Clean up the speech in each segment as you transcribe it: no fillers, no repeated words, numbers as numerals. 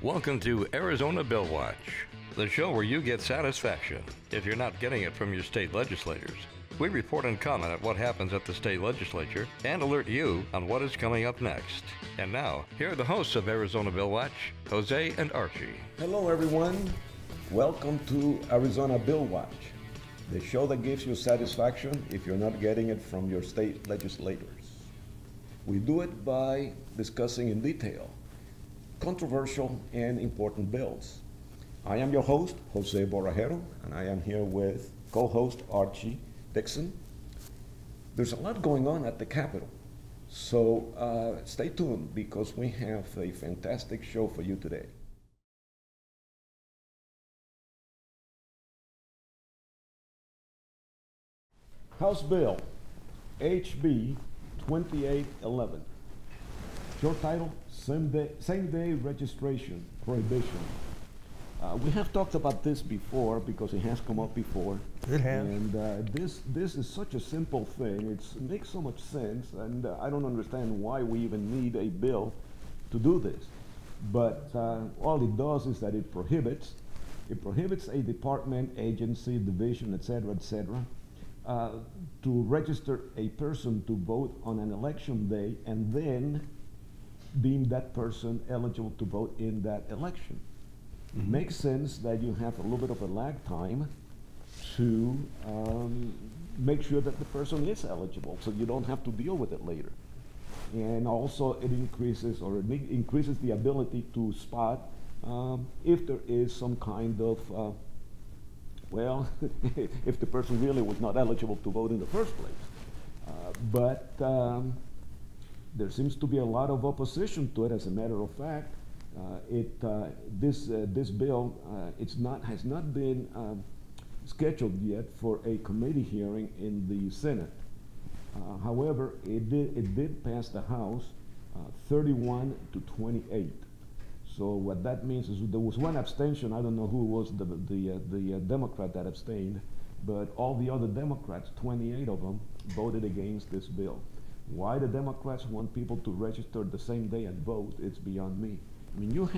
Welcome to Arizona Bill Watch, the show where you get satisfaction if you're not getting it from your state legislators. We report and comment on what happens at the state legislature and alert you on what is coming up next. And now, here are the hosts of Arizona Bill Watch, Jose and Archie. Hello everyone, welcome to Arizona Bill Watch, the show that gives you satisfaction if you're not getting it from your state legislators. We do it by discussing in detail controversial and important bills. I am your host, Jose Borrajero, and I am here with co-host Archie Dixon. There's a lot going on at the Capitol, so stay tuned because we have a fantastic show for you today. House Bill HB 2811. Short title, Same-Day Registration, Prohibition. We have talked about this before because it has come up before. It has. And this is such a simple thing. It makes so much sense, and I don't understand why we even need a bill to do this. But all it does is that it prohibits a department, agency, division, etc., to register a person to vote on an election day and then deem that person eligible to vote in that election. It makes sense that you have a little bit of a lag time to make sure that the person is eligible, so you don't have to deal with it later. And also it increases the ability to spot if there is some kind of, well, if the person really was not eligible to vote in the first place. But there seems to be a lot of opposition to it. As a matter of fact, this bill has not been scheduled yet for a committee hearing in the Senate. However, it did pass the House 31 to 28. So what that means is there was one abstention. I don't know who was the Democrat that abstained, but all the other Democrats, 28 of them, voted against this bill. Why the Democrats want people to register the same day and vote, it's beyond me. I mean,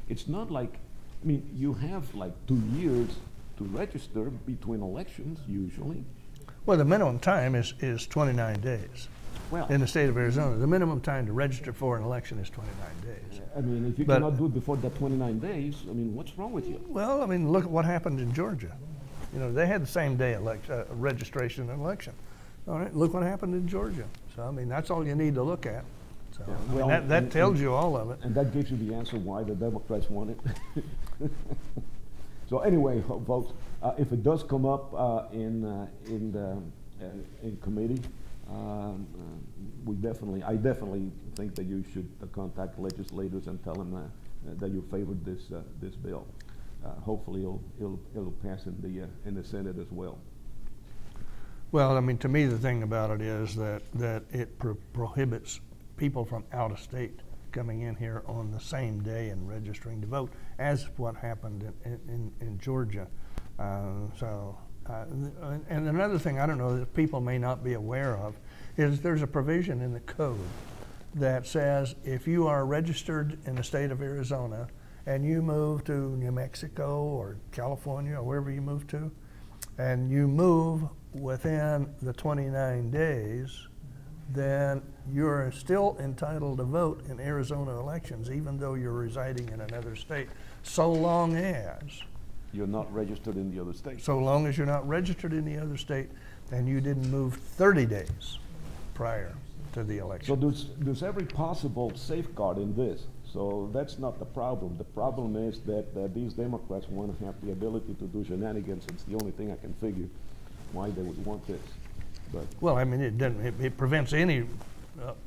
it's not like, I mean, you have like 2 years to register between elections, usually. Well, the minimum time is 29 days. Well, in the state of Arizona, the minimum time to register for an election is 29 days. I mean, if you cannot do it before that 29 days, I mean, what's wrong with you? Well, I mean, look at what happened in Georgia. You know, they had the same day registration and election. All right, look what happened in Georgia. So, I mean, that's all you need to look at. So, yeah, well, I mean, that tells you all of it. And that gives you the answer why the Democrats want it. So anyway, folks, if it does come up in committee, I definitely think that you should contact legislators and tell them that you favored this bill. Hopefully, it'll pass in the Senate as well. Well, I mean, to me, the thing about it is that it prohibits people from out of state coming in here on the same day and registering to vote, as what happened in Georgia. And another thing I don't know that people may not be aware of is there's a provision in the code that says if you are registered in the state of Arizona and you move to New Mexico or California or wherever you move to, and you move within the 29 days, then you're still entitled to vote in Arizona elections, even though you're residing in another state, so long as you're not registered in the other state. So long as you're not registered in the other state and you didn't move 30 days prior to the election. So there's every possible safeguard in this. So that's not the problem. The problem is that these Democrats want to have the ability to do shenanigans. It's the only thing I can figure why they would want this. But well, I mean, it prevents any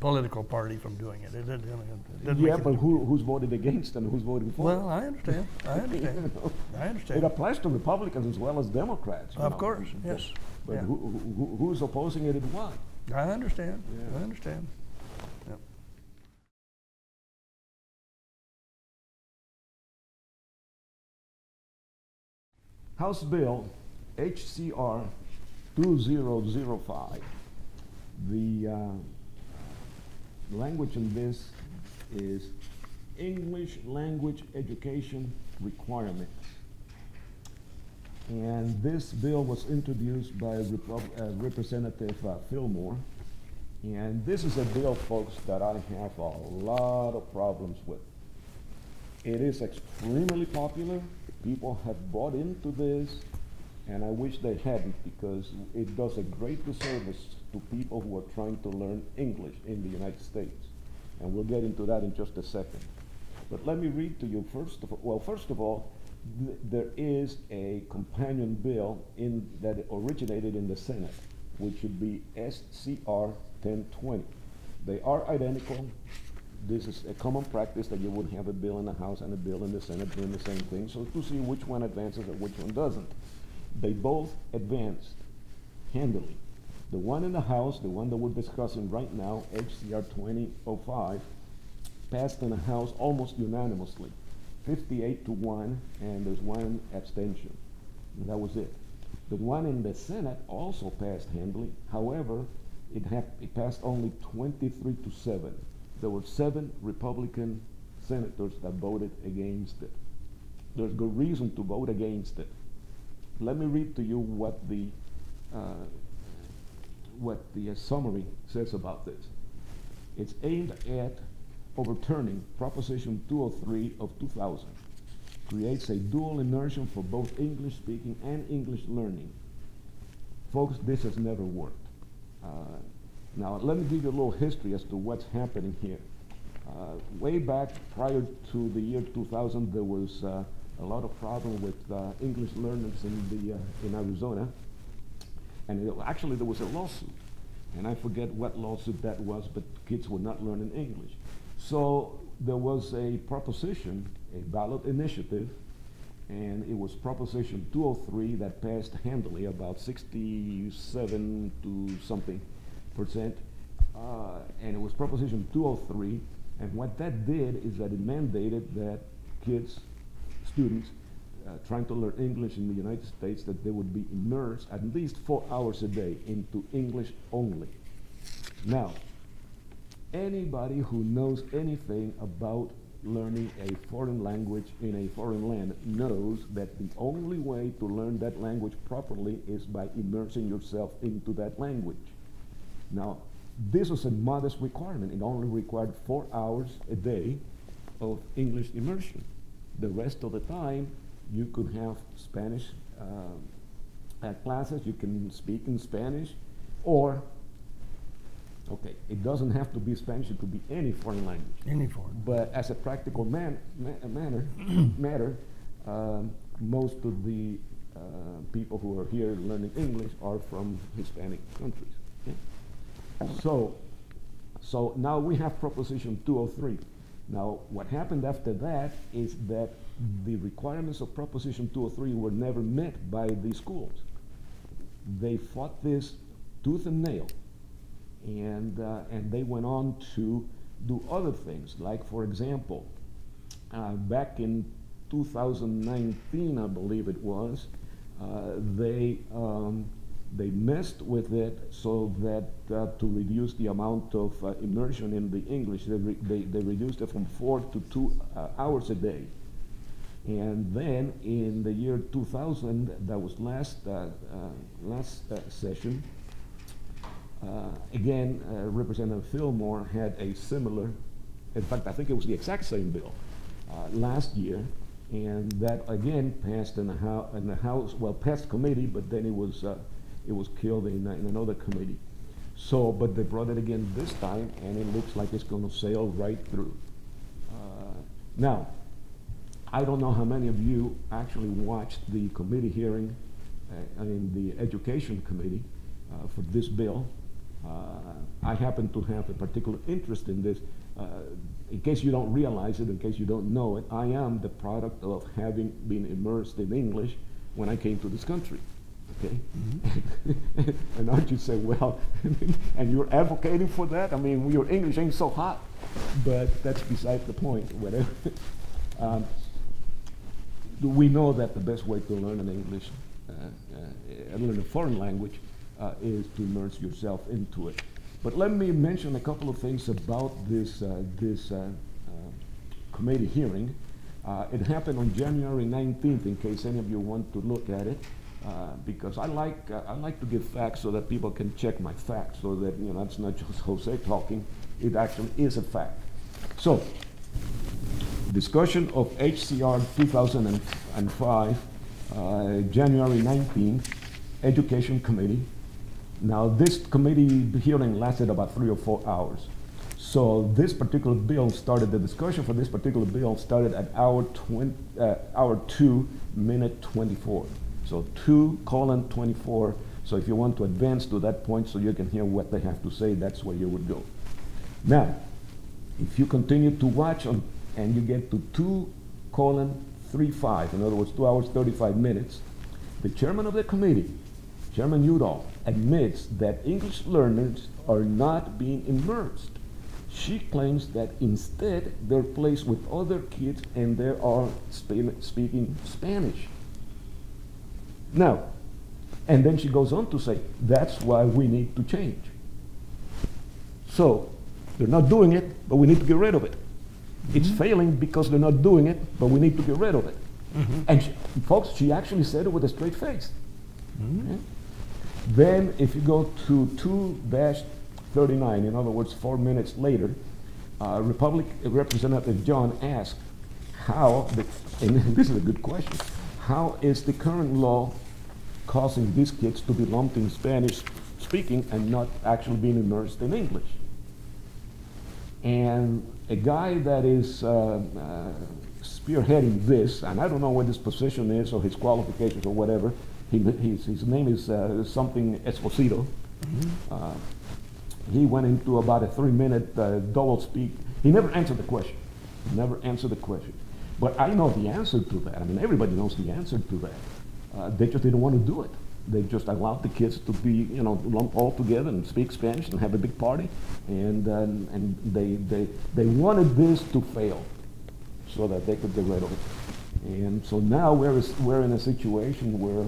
political party from doing it. It doesn't yeah, but who's voted against and who's voting for? Well, I understand. I understand. You know, I understand. It applies to Republicans as well as Democrats. Of course, yes. But yeah. Who's opposing it and why? I understand. Yeah. I understand. Yep. House Bill HCR 2005. The language in this is English Language Education Requirements. And this bill was introduced by Representative Fillmore. And this is a bill, folks, that I have a lot of problems with. It is extremely popular. People have bought into this, and I wish they hadn't, because it does a great disservice to people who are trying to learn English in the United States. And we'll get into that in just a second. But let me read to you first of all, there is a companion bill that originated in the Senate, which should be SCR 1020. They are identical. This is a common practice that you would have a bill in the House and a bill in the Senate doing the same thing, so to see which one advances and which one doesn't. They both advanced handily. The one in the House, the one that we're discussing right now, HCR 2005, passed in the House almost unanimously, 58-1, and there's one abstention. And that was it. The one in the Senate also passed handily. However, it passed only 23-7. There were 7 Republican senators that voted against it. There's good reason to vote against it. Let me read to you what the summary says about this. It's aimed at overturning Proposition 203 of 2000. Creates a dual immersion for both English speaking and English learning. Folks, this has never worked. Now, let me give you a little history as to what's happening here. Way back prior to the year 2000, there was a lot of problem with English learners in Arizona. And actually, there was a lawsuit. And I forget what lawsuit that was, but kids were not learning English. So there was a proposition, a ballot initiative, and it was Proposition 203 that passed handily, about 67 to something %. And it was Proposition 203, and what that did is that it mandated that kids, students, trying to learn English in the United States, that they would be immersed at least 4 hours a day into English only. Now, anybody who knows anything about learning a foreign language in a foreign land knows that the only way to learn that language properly is by immersing yourself into that language. Now, this was a modest requirement. It only required 4 hours a day of English immersion. The rest of the time, you could have Spanish classes, you can speak in Spanish, or, okay, it doesn't have to be Spanish, it could be any foreign language. Any foreign. But as a practical matter, most of the people who are here learning English are from Hispanic countries. Okay? So now we have Proposition 203. Now, what happened after that is that the requirements of Proposition 203 were never met by the schools. They fought this tooth and nail, and they went on to do other things. Like, for example, back in 2019, I believe it was, they messed with it so that to reduce the amount of immersion in the English, they reduced it from 4 to 2 hours a day. And then in the year 2000, that was last session, again, Representative Fillmore had a similar, in fact, I think it was the exact same bill last year, and that again passed in the House, well, passed committee, but then it was killed in another committee. So, but they brought it again this time, and it looks like it's going to sail right through. Now, I don't know how many of you actually watched the committee hearing in the Education Committee for this bill. I happen to have a particular interest in this. In case you don't realize it, in case you don't know it, I am the product of having been immersed in English when I came to this country. Okay? Mm-hmm. And aren't you say, well, and you're advocating for that? I mean, your English ain't so hot. But that's beside the point, whatever. We know that the best way to learn an English, learn a foreign language, is to immerse yourself into it. But let me mention a couple of things about this committee hearing. It happened on January 19th, in case any of you want to look at it, because I like to give facts so that people can check my facts, so that it's not just Jose talking. It actually is a fact. So, discussion of HCR 2005, January 19th, Education Committee. Now, this committee hearing lasted about 3 or 4 hours. So this particular bill started, the discussion for this particular bill started at hour 2, minute 24. So 2:24. So if you want to advance to that point so you can hear what they have to say, that's where you would go. Now, if you continue to watch and you get to 2:35, in other words, 2 hours, 35 minutes, the chairman of the committee, Chairman Udall, admits that English learners are not being immersed. She claims that instead they're placed with other kids and they are speaking Spanish. Now, and then she goes on to say, that's why we need to change. So, they're not doing it, but we need to get rid of it. Mm-hmm. It's failing because they're not doing it, but we need to get rid of it. Mm-hmm. And folks, she actually said it with a straight face. Mm-hmm. Okay? Then, if you go to 2-39, in other words, 4 minutes later, Representative John asked how, and this is a good question, how is the current law causing these kids to be lumped in Spanish speaking and not actually being immersed in English? And a guy that is spearheading this, and I don't know what his position is or his qualifications or whatever, his name is something Esposito. Mm-hmm. He went into about a 3-minute double speak. He never answered the question. But I know the answer to that. I mean, everybody knows the answer to that. They just didn't want to do it. They just allowed the kids to be, lumped all together and speak Spanish and have a big party. And they wanted this to fail so that they could get rid of it. And so now we're in a situation where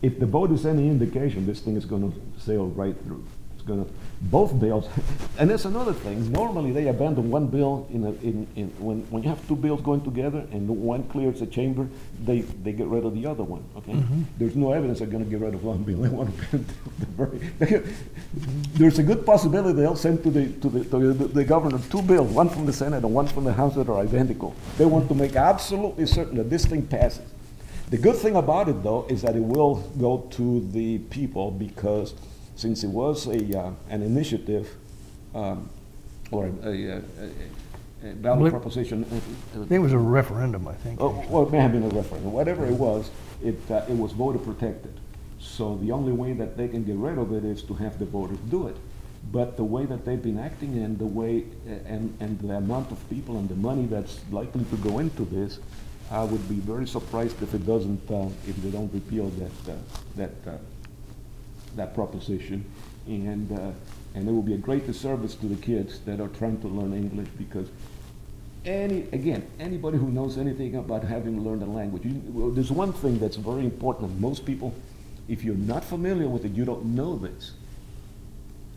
if the vote is any indication, this thing is going to sail right through. It's going to, both bills, and that's another thing. Normally they abandon one bill when you have two bills going together and one clears the chamber, they get rid of the other one. Okay, mm-hmm. There's no evidence they're going to get rid of one bill. They want to there's a good possibility they'll send to the governor two bills, one from the Senate and one from the House, that are identical. They want to make absolutely certain that this thing passes. The good thing about it, though, is that it will go to the people, because since it was an initiative or a ballot proposition. It was a referendum, I think. Well, it may have been a referendum. Whatever it was voter protected. So the only way that they can get rid of it is to have the voters do it. But the way that they've been acting and the way and the amount of people and the money that's likely to go into this, I would be very surprised if it doesn't, if they don't repeal that proposition, and it will be a great disservice to the kids that are trying to learn English, because anybody who knows anything about having learned a language, there's one thing that's very important. Most people, if you're not familiar with it, you don't know this.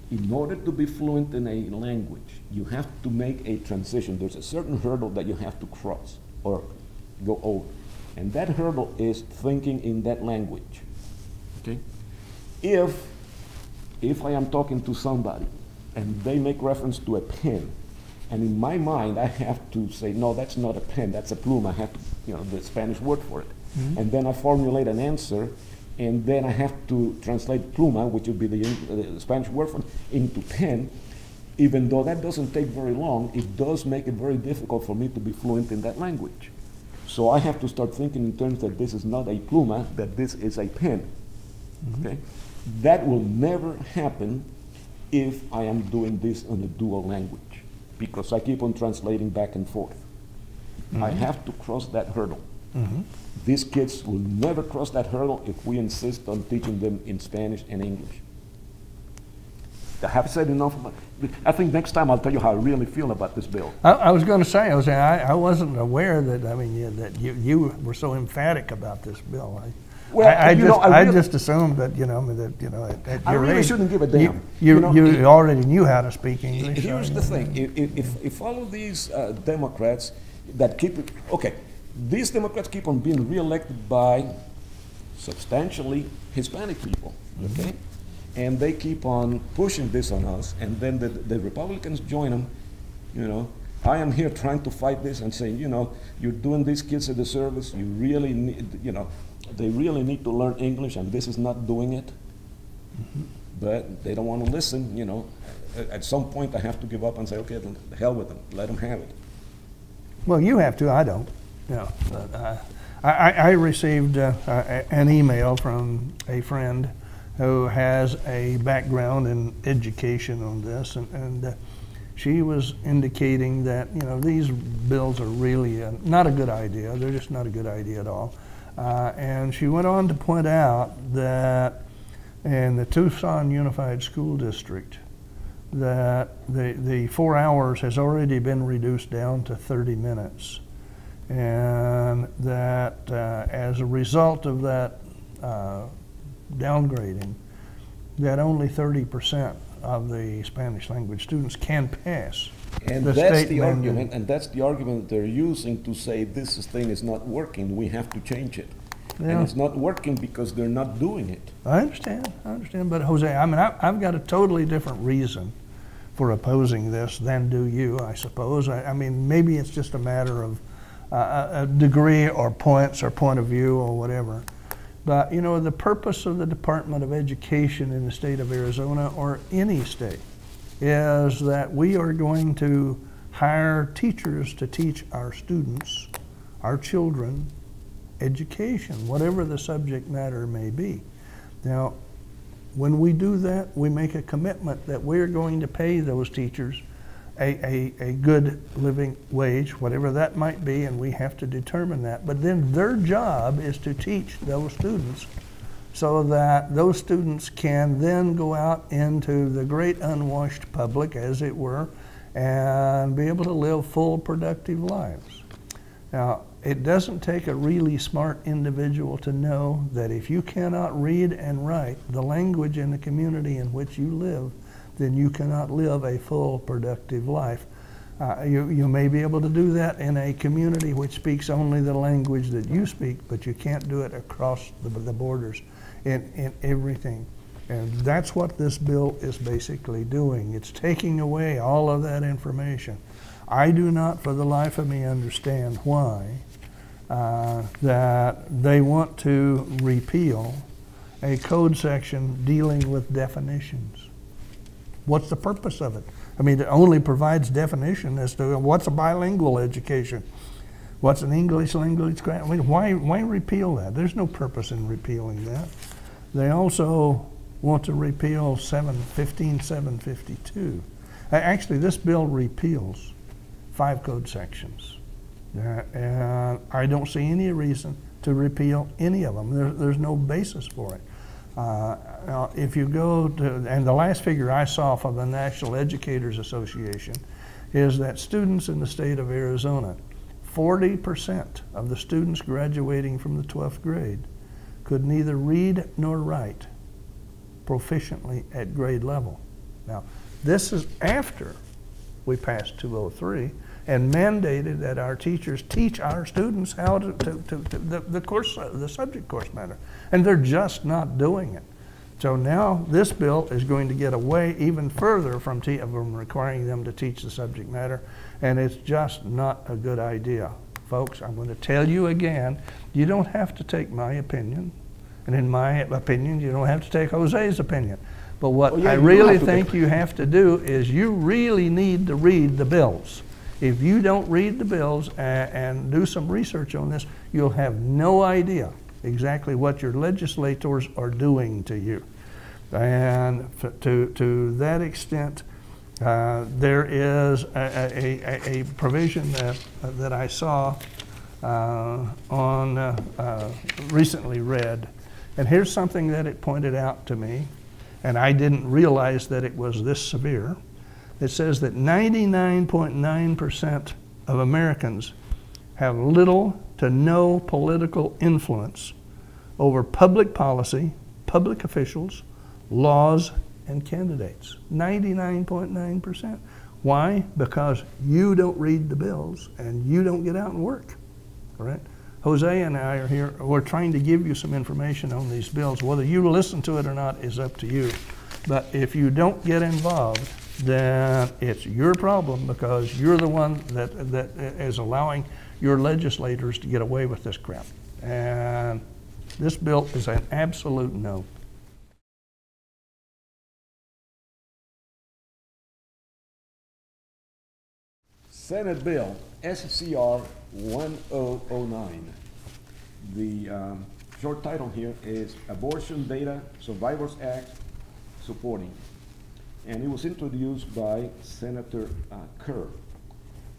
In order to be fluent in a language, you have to make a transition. There's a certain hurdle that you have to cross or go over, and that hurdle is thinking in that language. Okay, if I am talking to somebody and they make reference to a pen, and in my mind I have to say, no, that's not a pen, that's a pluma. I have to, the Spanish word for it. Mm-hmm. And then I formulate an answer, and then I have to translate pluma, which would be the Spanish word for it, into pen. Even though that doesn't take very long, it does make it very difficult for me to be fluent in that language. So I have to start thinking in terms that this is not a pluma, that this is a pen. Mm-hmm. Okay? That will never happen if I am doing this in a dual language, because I keep on translating back and forth. Mm-hmm. I have to cross that hurdle. Mm-hmm. These kids will never cross that hurdle if we insist on teaching them in Spanish and English. I have said enough about it. I think next time I'll tell you how I really feel about this bill. I was going to say, I wasn't aware that, that you were so emphatic about this bill. Well, I just assumed that, at I your really age, shouldn't give a damn. you already knew how to speak English. Here's the thing. If all of these Democrats that these Democrats keep on being reelected by substantially Hispanic people, okay? And they keep on pushing this on us, and then the Republicans join them, I am here trying to fight this and saying, you're doing these kids a disservice. You really need, they really need to learn English, and this is not doing it. But they don't want to listen, At some point, I have to give up and say, okay, then the hell with them. Let them have it. Well, you have to. I don't. But, I received an email from a friend who has a background in education on this, and she was indicating that these bills are really not a good idea. They're just not a good idea at all. And she went on to point out that in the Tucson Unified School District, that the 4 hours has already been reduced down to 30 minutes. And that as a result of that downgrading, that only 30% of the Spanish language students can pass. And that's the argument, and that's the argument they're using to say this thing is not working, we have to change it. Yeah. And it's not working because they're not doing it. I understand, but Jose, I've got a totally different reason for opposing this than do you, I suppose. Maybe it's just a matter of a degree or points or point of view or whatever. But the purpose of the Department of Education in the state of Arizona or any state is that we are going to hire teachers to teach our students, our children, education, whatever the subject matter may be. Now, when we do that, we make a commitment that we're going to pay those teachers a good living wage, whatever that might be, and we have to determine that. But then their job is to teach those students so that those students can then go out into the great unwashed public, as it were, and be able to live full, productive lives. Now, it doesn't take a really smart individual to know that if you cannot read and write the language in the community in which you live, then you cannot live a full, productive life. You may be able to do that in a community which speaks only the language that you speak, but you can't do it across the borders in everything. And that's what this bill is basically doing. It's taking away all of that information. I do not, for the life of me, understand why that they want to repeal a code section dealing with definitions. What's the purpose of it? It only provides definition as to what's a bilingual education, what's an English language. Why repeal that? There's no purpose in repealing that. They also want to repeal 752. Actually, this bill repeals 5 code sections. And I don't see any reason to repeal any of them. There's no basis for it. Now, if you go to, and the last figure I saw from the National Educators Association is that students in the state of Arizona, 40% of the students graduating from the 12th grade could neither read nor write proficiently at grade level. Now, this is after we passed 203 and mandated that our teachers teach our students how to the subject course matter, and they're just not doing it. So now this bill is going to get away even further from requiring them to teach the subject matter, and it's just not a good idea. Folks, I'm going to tell you again, you don't have to take my opinion, and in my opinion, you don't have to take Jose's opinion. But what I really think you have to do is you really need to read the bills. If you don't read the bills and do some research on this, you'll have no idea exactly what your legislators are doing to you. And to that extent, there is a provision that I saw recently read. And here's something that it pointed out to me, and I didn't realize that it was this severe. It says that 99.9% of Americans have little to no political influence over public policy, public officials, laws, and candidates. 99.9%. Why? Because you don't read the bills and you don't get out and work. All right? Jose and I are here. We're trying to give you some information on these bills. Whether you listen to it or not is up to you. But if you don't get involved, then it's your problem, because you're the one that is allowing your legislators to get away with this crap. And this bill is an absolute no. Senate Bill SCR 1009. The short title here is Abortion Data Survivors Act Supporting. And it was introduced by Senator Kerr.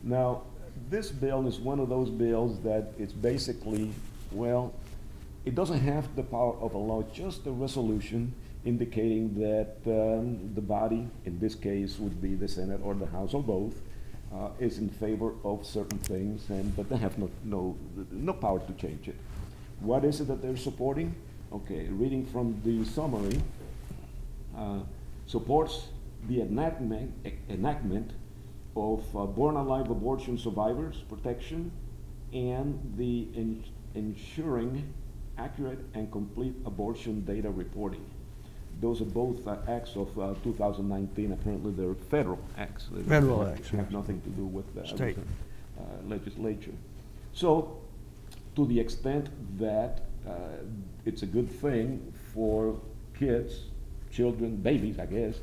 Now, this bill is one of those bills that it's basically, well, it doesn't have the power of a law, just a resolution indicating that the body, in this case would be the Senate or the House or both, is in favor of certain things, but they have no power to change it. What is it that they're supporting? Okay, reading from the summary, supports the enactment of born alive abortion survivors protection and the ensuring accurate and complete abortion data reporting. Those are both acts of 2019. Apparently, they're federal acts. Federal acts. Have nothing to do with the state legislature. So, to the extent that it's a good thing for kids, children, babies, I guess,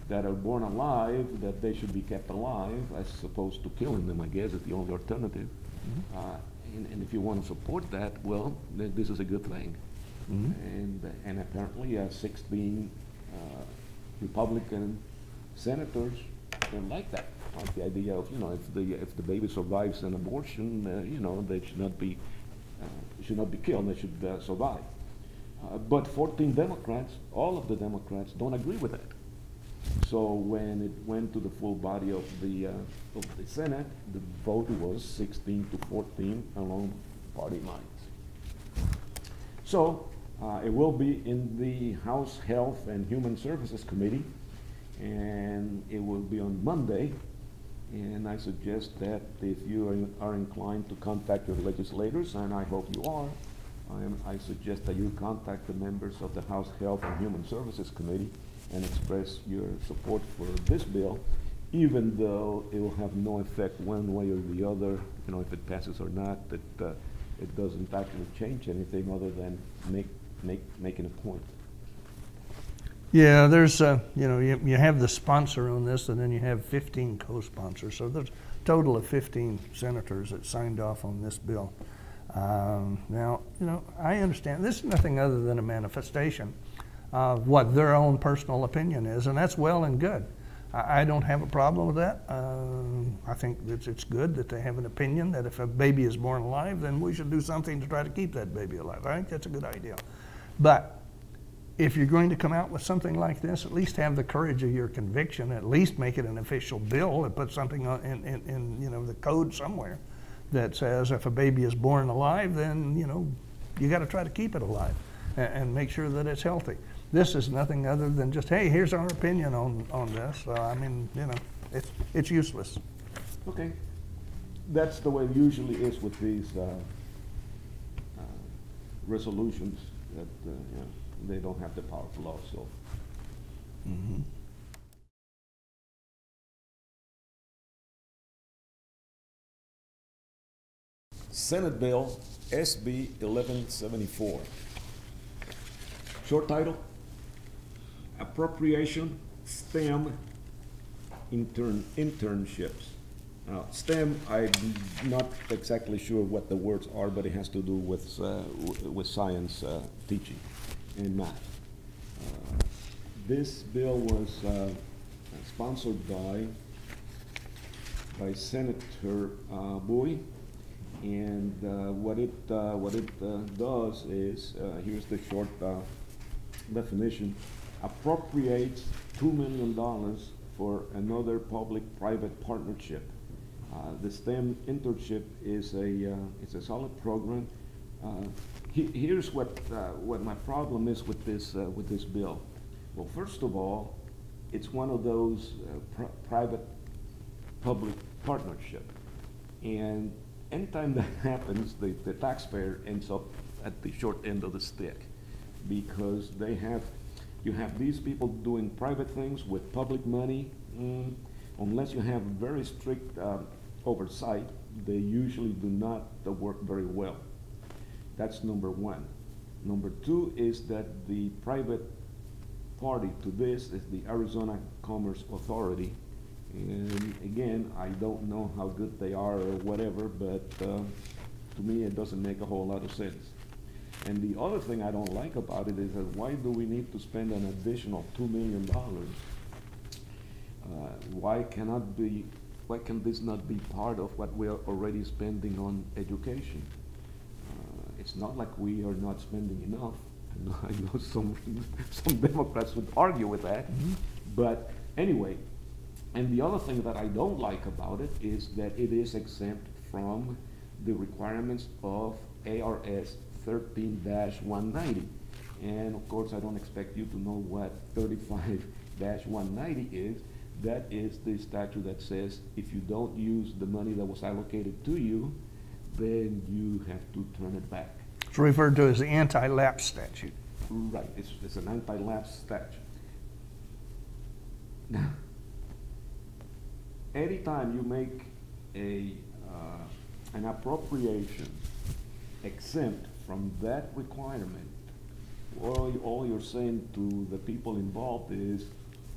that are born alive, that they should be kept alive, as opposed to killing them, I guess, is the only alternative. Mm-hmm. And if you want to support that, well, this is a good thing. Mm-hmm. And apparently 16 Republican senators don't like that. Like the idea of, if the baby survives an abortion, they should not be killed. They should survive. But 14 Democrats, all of the Democrats, don't agree with that. So when it went to the full body of the Senate, the vote was 16 to 14 along party lines. So it will be in the House Health and Human Services Committee, and it will be on Monday. And I suggest that if you are inclined to contact your legislators, and I hope you are, I suggest that you contact the members of the House Health and Human Services Committee and express your support for this bill, even though it will have no effect one way or the other, if it passes or not. It doesn't actually change anything other than making a point. Yeah, there's, you have the sponsor on this, and then you have 15 co-sponsors. So there's a total of 15 senators that signed off on this bill. Now, I understand this is nothing other than a manifestation of what their own personal opinion is, and that's well and good. I don't have a problem with that. I think that it's good that they have an opinion that if a baby is born alive, then we should do something to try to keep that baby alive. I think that's a good idea. But if you're going to come out with something like this, at least have the courage of your conviction, at least make it an official bill and put something in the code somewhere that says if a baby is born alive, then you got to try to keep it alive and make sure that it's healthy. This is nothing other than just, hey, here's our opinion on this. It's useless. Okay, that's the way it usually is with these resolutions that they don't have the power of law. So. Mm-hmm. Senate Bill SB 1174. Short title: Appropriation STEM Internships. Now, STEM, I'm not exactly sure what the words are, but it has to do with science teaching and math. This bill was sponsored by Senator Bowie, and what it does is, here's the short definition: appropriates $2 million for another public-private partnership. The STEM internship is a solid program. Here's what my problem is with this bill. Well, first of all, it's one of those private-public partnership, and anytime that happens, the taxpayer ends up at the short end of the stick, because you have these people doing private things with public money. Unless you have very strict oversight, they usually do not work very well. That's number one. Number two is that the private party to this is the Arizona Commerce Authority. And again, I don't know how good they are or whatever, but to me it doesn't make a whole lot of sense. And the other thing I don't like about it is that why do we need to spend an additional $2 million? Why can this not be part of what we are already spending on education? It's not like we are not spending enough. I know some Democrats would argue with that, but anyway. And the other thing that I don't like about it is that it is exempt from the requirements of ARS 13-190. And of course, I don't expect you to know what 35-190 is. That is the statute that says if you don't use the money that was allocated to you, then you have to turn it back. It's referred to as the anti-lapse statute. Right, it's an anti-lapse statute. Now, anytime you make an appropriation exempt from that requirement, all you're saying to the people involved is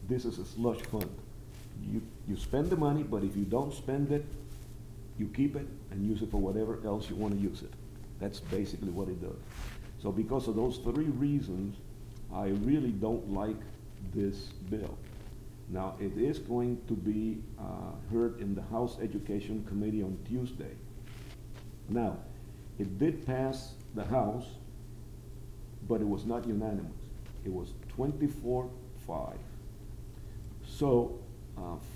this is a slush fund. You spend the money, but if you don't spend it, you keep it and use it for whatever else you want to use it. That's basically what it does. So because of those three reasons, I really don't like this bill. Now, it is going to be heard in the House Education Committee on Tuesday. Now, it did pass the House, but it was not unanimous. It was 24-5. So,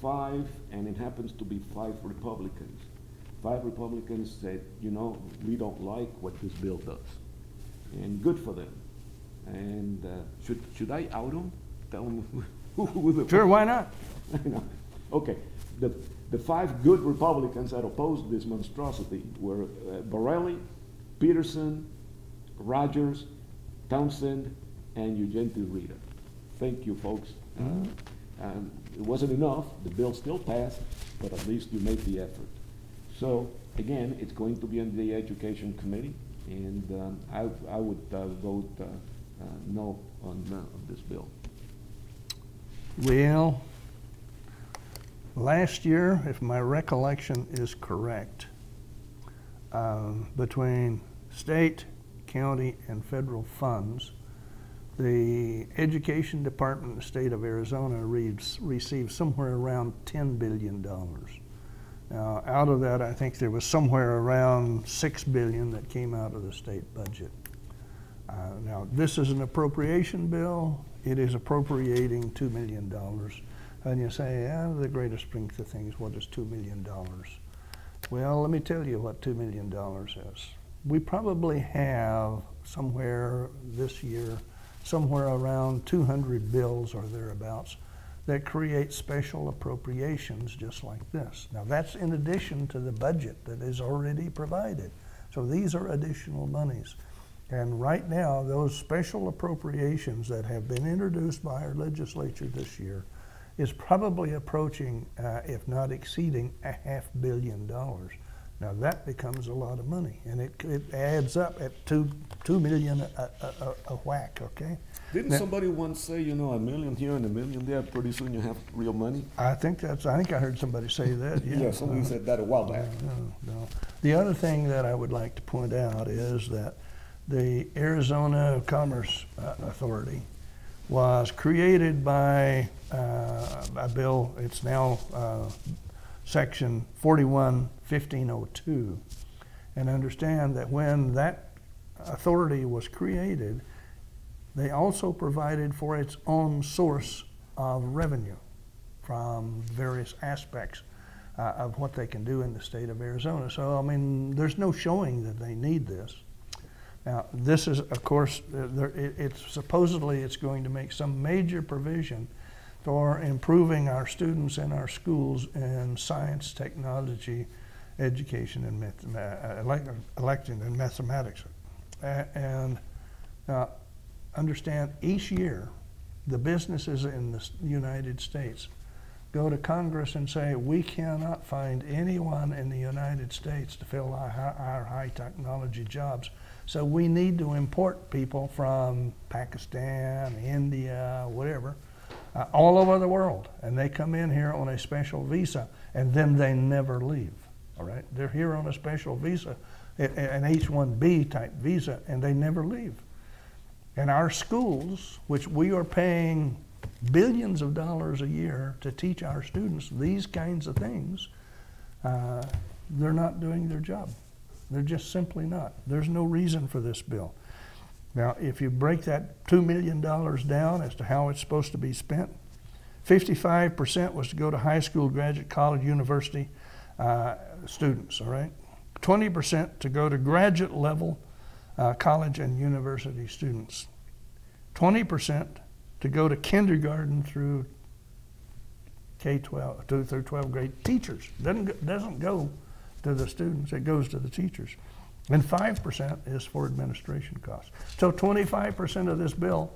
5, and it happens to be 5 Republicans. 5 Republicans said, you know, we don't like what this bill does. And good for them. And should I out them? Tell them who the... Sure, why not? Okay. The 5 good Republicans that opposed this monstrosity were Borelli, Peterson, Rogers, Townsend, and Eugene Rita. Thank you, folks. It wasn't enough. The bill still passed, but at least you made the effort. So, again, it's going to be in the Education Committee, and I would vote no on this bill. Well, last year, if my recollection is correct, between state, county, and federal funds, the Education Department in the state of Arizona received somewhere around $10 billion. Now, out of that, I think there was somewhere around $6 billion that came out of the state budget. Now, this is an appropriation bill. It is appropriating $2 million. And you say, the greatest strength of things, what is $2 million? Well, let me tell you what $2 million is. We probably have somewhere this year, somewhere around 200 bills or thereabouts that create special appropriations just like this. Now that's in addition to the budget that is already provided. So these are additional monies. And right now, those special appropriations that have been introduced by our legislature this year is probably approaching, if not exceeding, $500 million. Now that becomes a lot of money, and it adds up at $2 million a whack, okay? Didn't somebody once say, you know, $1 million here and $1 million there, pretty soon you have real money? I think I heard somebody say that, yeah. Yeah, somebody said that a while back. No. The other thing that I would like to point out is that the Arizona Commerce Authority was created by a bill. It's now Section 41-1502. And understand that when that authority was created, they also provided for its own source of revenue from various aspects of what they can do in the state of Arizona. So, I mean, there's no showing that they need this. Now, this is, of course, supposedly it's going to make some major provision for improving our students in our schools in science, technology, education, and electing and mathematics. And understand, each year, the businesses in the United States go to Congress and say, we cannot find anyone in the United States to fill our high technology jobs. So we need to import people from Pakistan, India, whatever, all over the world. And they come in here on a special visa, and then they never leave, all right? They're here on a special visa, an H-1B type visa, and they never leave. And our schools, which we are paying billions of dollars a year to teach our students these kinds of things, they're not doing their job. They're just simply not. There's no reason for this bill. Now, if you break that $2 million down as to how it's supposed to be spent, 55% was to go to high school, graduate, college, university students, all right? 20% to go to graduate level college and university students. 20% to go to kindergarten through K-12, through 12th grade teachers. Doesn't go to the students, it goes to the teachers. And 5% is for administration costs. So 25% of this bill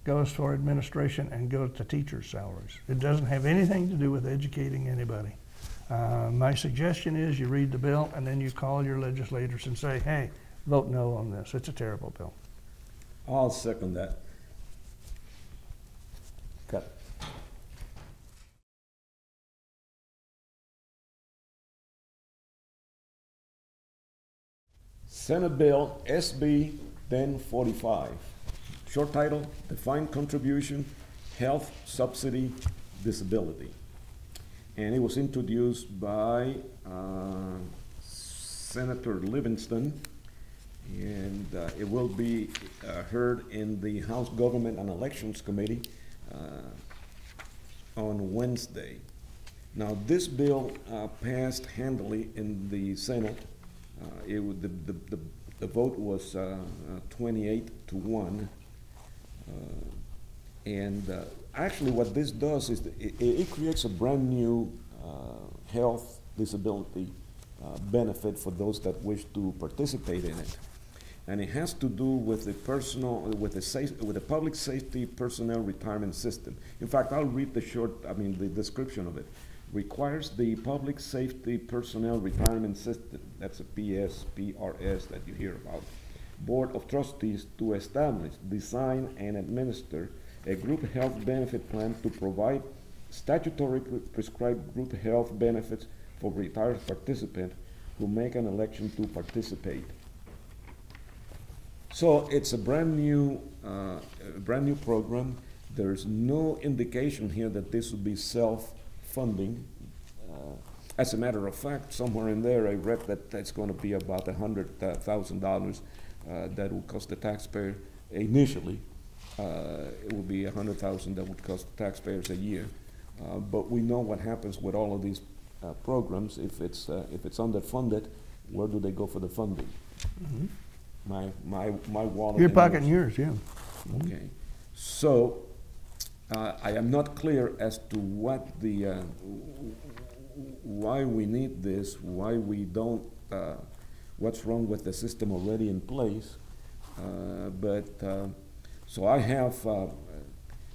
goes for administration and goes to teachers' salaries. It doesn't have anything to do with educating anybody. My suggestion is you read the bill and then you call your legislators and say, hey, vote no on this. It's a terrible bill. I'll second that. Cut. Senate Bill SB 1045. Short title, Defined Contribution, Health Subsidy, Disability. And it was introduced by Senator Livingston, and it will be heard in the House Government and Elections Committee on Wednesday. Now, this bill passed handily in the Senate. The vote was 28-1. Actually what this does is it creates a brand new health disability benefit for those that wish to participate in it. And it has to do with the public safety personnel retirement system. In fact, I'll read the description of it. Requires the public safety personnel retirement system, that's a PRS that you hear about, Board of Trustees to establish, design, and administer a group health benefit plan to provide statutory prescribed group health benefits for retired participants who make an election to participate. So it's a brand new program. There's no indication here that this would be self-funding. As a matter of fact, somewhere in there I read that that's going to be about $100,000 that will cost the taxpayer initially. It will be $100,000 that would cost the taxpayers a year. But we know what happens with all of these programs. If it's underfunded, where do they go for the funding? Mm-hmm. My wallet. Your pocket and yours, yeah. Okay. So I am not clear as to what why we need this, why we don't, what's wrong with the system already in place. So I have,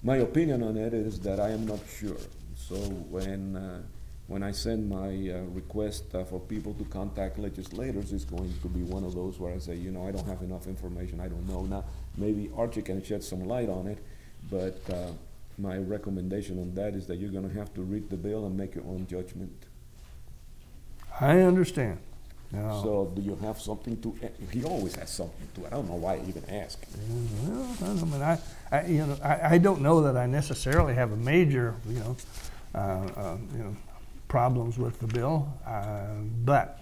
my opinion on it is that I am not sure. So when I send my request for people to contact legislators, it's going to be one of those where I say, you know, I don't have enough information, I don't know. Now, maybe Archie can shed some light on it, but my recommendation on that is that you're going to have to read the bill and make your own judgment. I understand. Now, so do you have something to, he always has something to it. I don't know why I even ask. Well, I don't know that I necessarily have a major, problems with the bill, but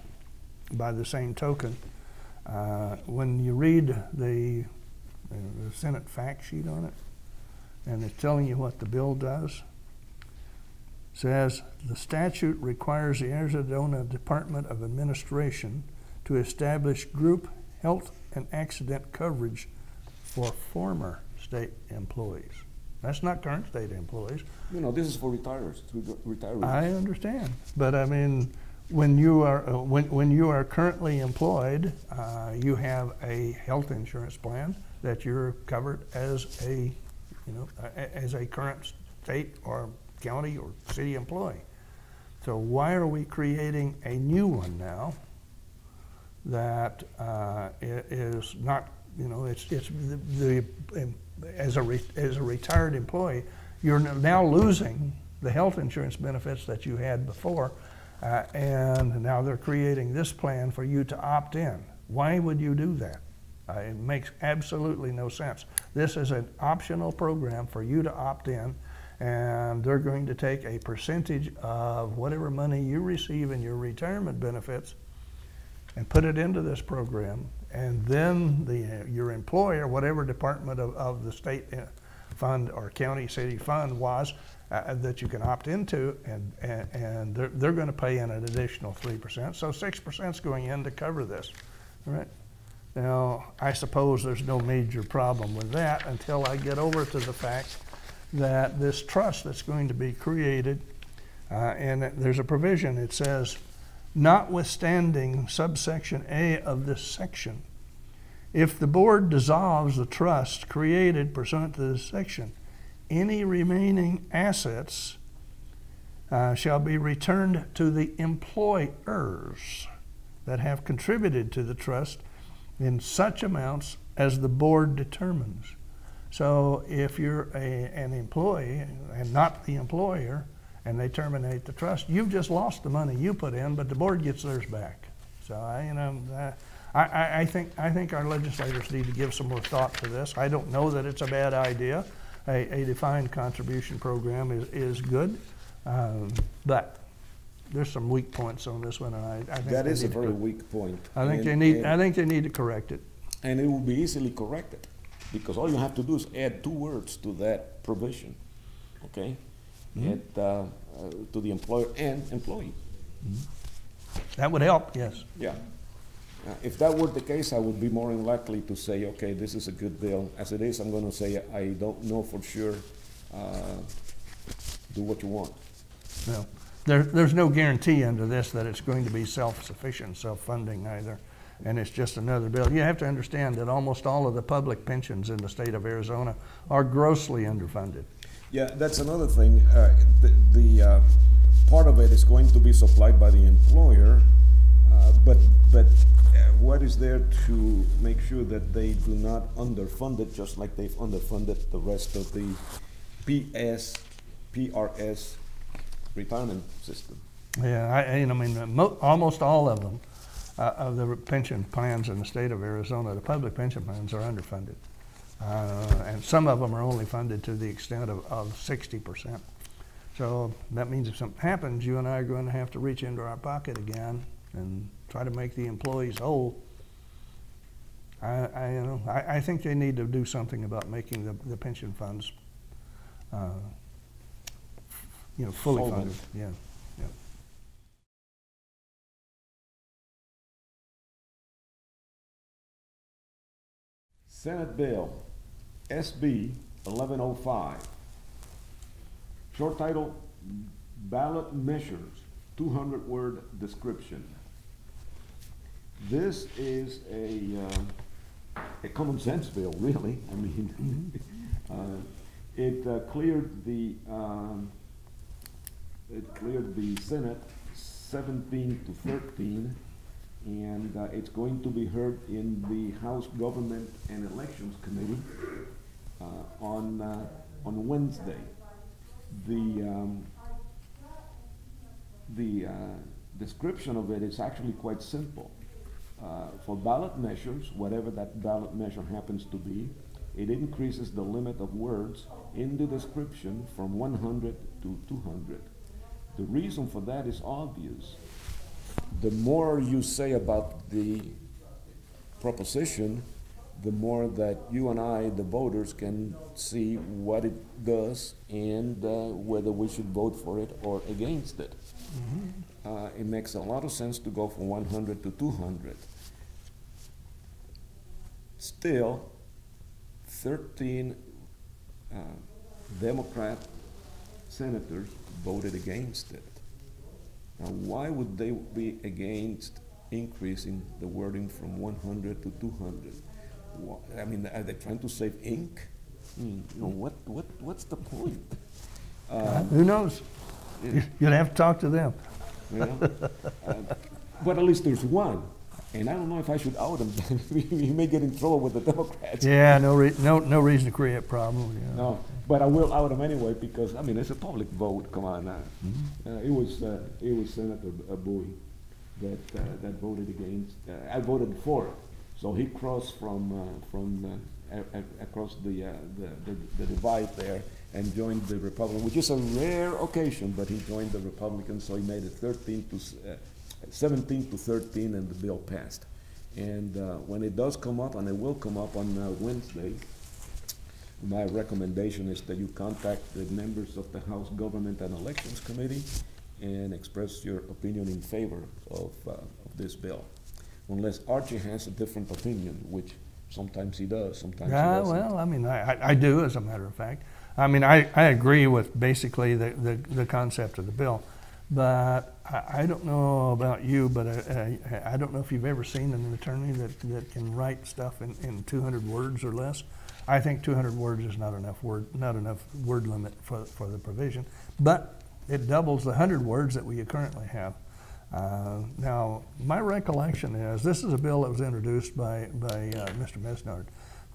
by the same token, when you read the Senate fact sheet on it, and it's telling you what the bill does, says the statute requires the Arizona Department of Administration to establish group health and accident coverage for former state employees. That's not current state employees. You know, this is for retirees. I understand, but I mean, when you are currently employed, you have a health insurance plan that you're covered as a, as a current state or county or city employee. So why are we creating a new one now that is not, as a retired employee, you're now losing the health insurance benefits that you had before, and now they're creating this plan for you to opt in. Why would you do that? It makes absolutely no sense. This is an optional program for you to opt in, and they're going to take a percentage of whatever money you receive in your retirement benefits and put it into this program, and then your employer, whatever department of the state fund or county city fund was that you can opt into, and they're going to pay in an additional 3%. So 6% is going in to cover this. All right. Now, I suppose there's no major problem with that until I get over to the fact that this trust that's going to be created, and there's a provision, it says, notwithstanding subsection A of this section, if the board dissolves the trust created pursuant to this section, any remaining assets shall be returned to the employers that have contributed to the trust in such amounts as the board determines. So if you're an employee and not the employer, and they terminate the trust, you've just lost the money you put in, but the board gets theirs back. So I think our legislators need to give some more thought to this. I don't know that it's a bad idea. A defined contribution program is good, but there's some weak points on this one, and I think that is a very weak point. I think they need to correct it. And it will be easily corrected, because all you have to do is add 2 words to that provision, okay? To the employer and employee. That would help, yes. Yeah. If that were the case, I would be more likely to say, okay, this is a good deal. As it is, I'm going to say, I don't know for sure. Do what you want. No, there's no guarantee under this that it's going to be self-sufficient, self-funding either. And it's just another bill. You have to understand that almost all of the public pensions in the state of Arizona are grossly underfunded. Yeah, that's another thing. The part of it is going to be supplied by the employer, but what is there to make sure that they do not underfund it, just like they've underfunded the rest of the PRS retirement system? Yeah, almost all of them, of the pension plans in the state of Arizona, the public pension plans are underfunded. And some of them are only funded to the extent of 60%. So that means if something happens, you and I are going to have to reach into our pocket again and try to make the employees whole. I think they need to do something about making the pension funds, fully funded. Yeah. Senate Bill SB 1105, short title, Ballot Measures, 200-word description. This is a common sense bill, really. I mean, it cleared the Senate 17 to 13. And it's going to be heard in the House Government and Elections Committee on Wednesday. The description of it is actually quite simple. For ballot measures, whatever that ballot measure happens to be, it increases the limit of words in the description from 100 to 200. The reason for that is obvious. The more you say about the proposition, the more that you and I, the voters, can see what it does and whether we should vote for it or against it. It makes a lot of sense to go from 100 to 200. Still, 13 Democrat senators voted against it. Now, why would they be against increasing the wording from 100 to 200? I mean, are they trying to save ink? What's the point? Who knows? You'd have to talk to them. But at least there's one. And I don't know if I should out him. He may get in trouble with the Democrats. Yeah, no reason to create a problem. Yeah. No, but I will out him anyway because I mean it's a public vote. Come on now. It was Senator Bowie that voted against. I voted for it. So he crossed from across the divide there and joined the Republican, which is a rare occasion. But he joined the Republicans, so he made it 17 to 13, and the bill passed. And when it does come up, and it will come up on Wednesday, my recommendation is that you contact the members of the House Government and Elections Committee and express your opinion in favor of this bill. Unless Archie has a different opinion, which sometimes he does, sometimes he doesn't. Well, I mean, I do, as a matter of fact. I mean, I agree with basically the concept of the bill. But I don't know about you, but I don't know if you've ever seen an attorney that can write stuff in 200 words or less. I think 200 words is not enough word limit for the provision. But it doubles the 100 words that we currently have. Now, my recollection is this is a bill that was introduced by Mr. Mesnard.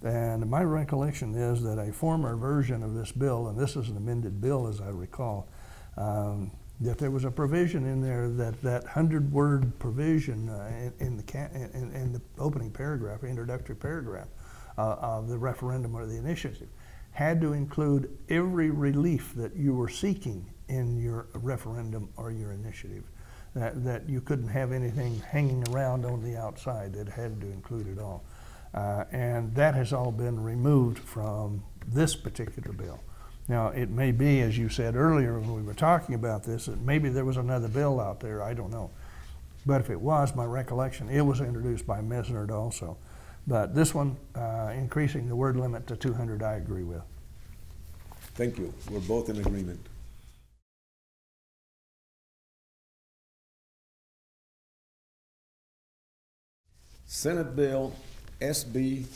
And my recollection is that a former version of this bill, and this is an amended bill as I recall, that there was a provision in there that 100-word provision in the opening paragraph, introductory paragraph of the referendum or the initiative had to include every relief that you were seeking in your referendum or your initiative. That you couldn't have anything hanging around on the outside. It had to include it all. And that has all been removed from this particular bill. Now, it may be, as you said earlier when we were talking about this, that maybe there was another bill out there, I don't know. But if it was, my recollection, it was introduced by Mesnard also. But this one, increasing the word limit to 200, I agree with. Thank you. We're both in agreement. Senate Bill SB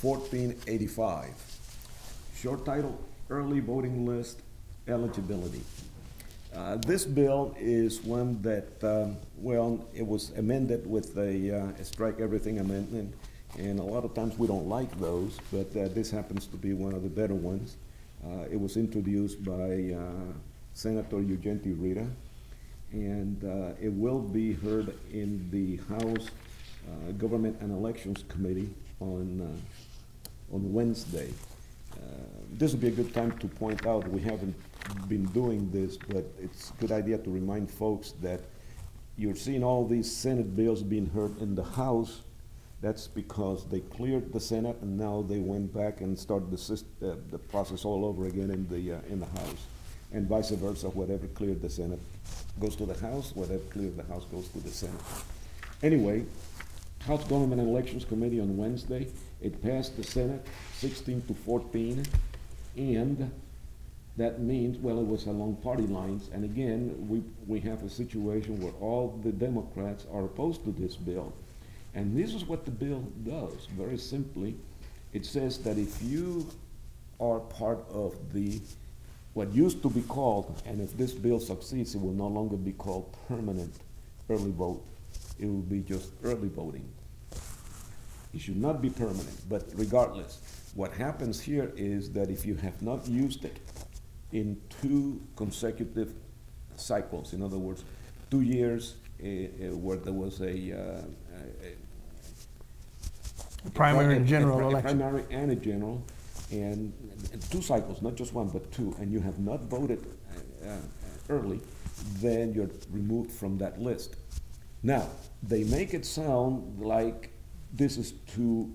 1485. Short title, Early Voting List Eligibility. This bill is one that, well, it was amended with a strike everything amendment, and a lot of times we don't like those, but this happens to be one of the better ones. It was introduced by Senator Ugenti Rita, and it will be heard in the House Government and Elections Committee on Wednesday. This would be a good time to point out we haven't been doing this, but it's a good idea to remind folks that you're seeing all these Senate bills being heard in the House. That's because they cleared the Senate and now they went back and started the process all over again in the House, and vice versa. Whatever cleared the Senate goes to the House. Whatever cleared the House goes to the Senate. Anyway, House Government and Elections Committee on Wednesday, it passed the Senate 16 to 14, and that means, well, it was along party lines, and again, we have a situation where all the Democrats are opposed to this bill. And this is what the bill does, very simply. It says that if you are part of what used to be called, and if this bill succeeds, it will no longer be called permanent early vote. It will be just early voting. It should not be permanent, but regardless, what happens here is that if you have not used it in 2 consecutive cycles, in other words, 2 years where there was a primary and general election. Primary and a general, and 2 cycles, not just 1, but 2, and you have not voted early, then you're removed from that list. Now, they make it sound like this is to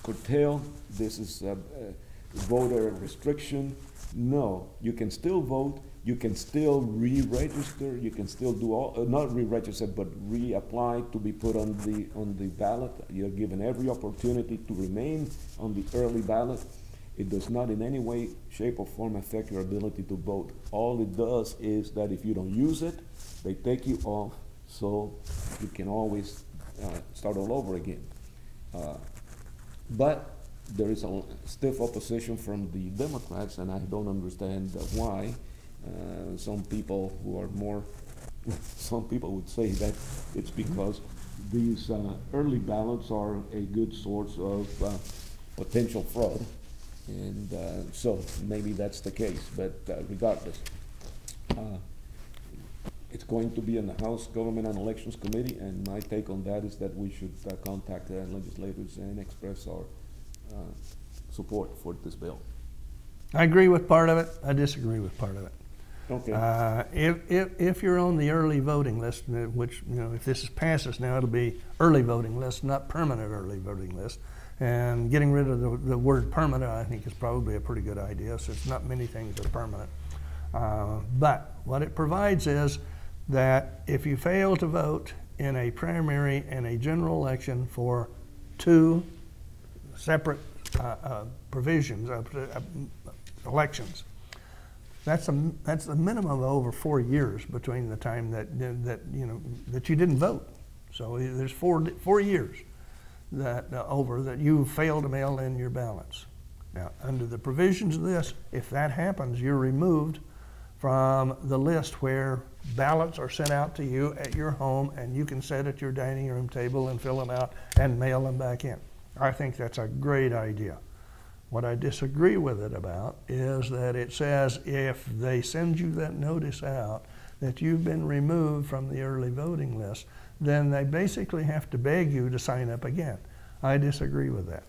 curtail, this is voter restriction. No, you can still vote, You can still re-register. You can still do all, not re-register, but reapply to be put on the ballot. You're given every opportunity to remain on the early ballot. It does not in any way, shape, or form affect your ability to vote. All it does is that if you don't use it, they take you off, so you can always start all over again. But there is a stiff opposition from the Democrats, and I don't understand why. Some people who are more, some people would say that it's because these early ballots are a good source of potential fraud, and so maybe that's the case, but regardless. It's going to be in the House Government and Elections Committee, and my take on that is that we should contact the legislators and express our support for this bill. I agree with part of it. I disagree with part of it. Okay. If you're on the early voting list, which, you know, if this passes now, it'll be early voting list, not permanent early voting list. And getting rid of the word permanent, I think, is probably a pretty good idea, since not many things are permanent. But what it provides is that if you fail to vote in a primary and a general election for two separate provisions, elections, that's a minimum of over 4 years between the time that you didn't vote. So there's 4 years that you failed to mail in your ballots. Now, under the provisions of this, if that happens, you're removed from the list where ballots are sent out to you at your home, and you can sit at your dining room table and fill them out and mail them back in. I think that's a great idea. What I disagree with it about is that it says if they send you that notice out that you've been removed from the early voting list, then they basically have to beg you to sign up again. I disagree with that.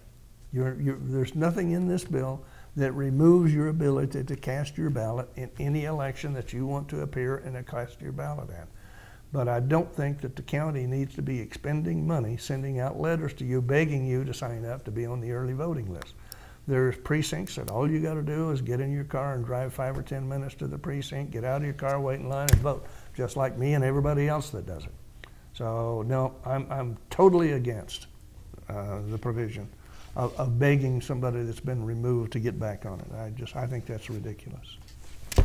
There's nothing in this bill that removes your ability to cast your ballot in any election that you want to appear and cast your ballot in. But I don't think that the county needs to be expending money, sending out letters to you, begging you to sign up to be on the early voting list. There's precincts that all you got to do is get in your car and drive 5 or 10 minutes to the precinct, get out of your car, wait in line, and vote, just like me and everybody else that does it. So no, I'm totally against the provision of begging somebody that's been removed to get back on it. I think that's ridiculous.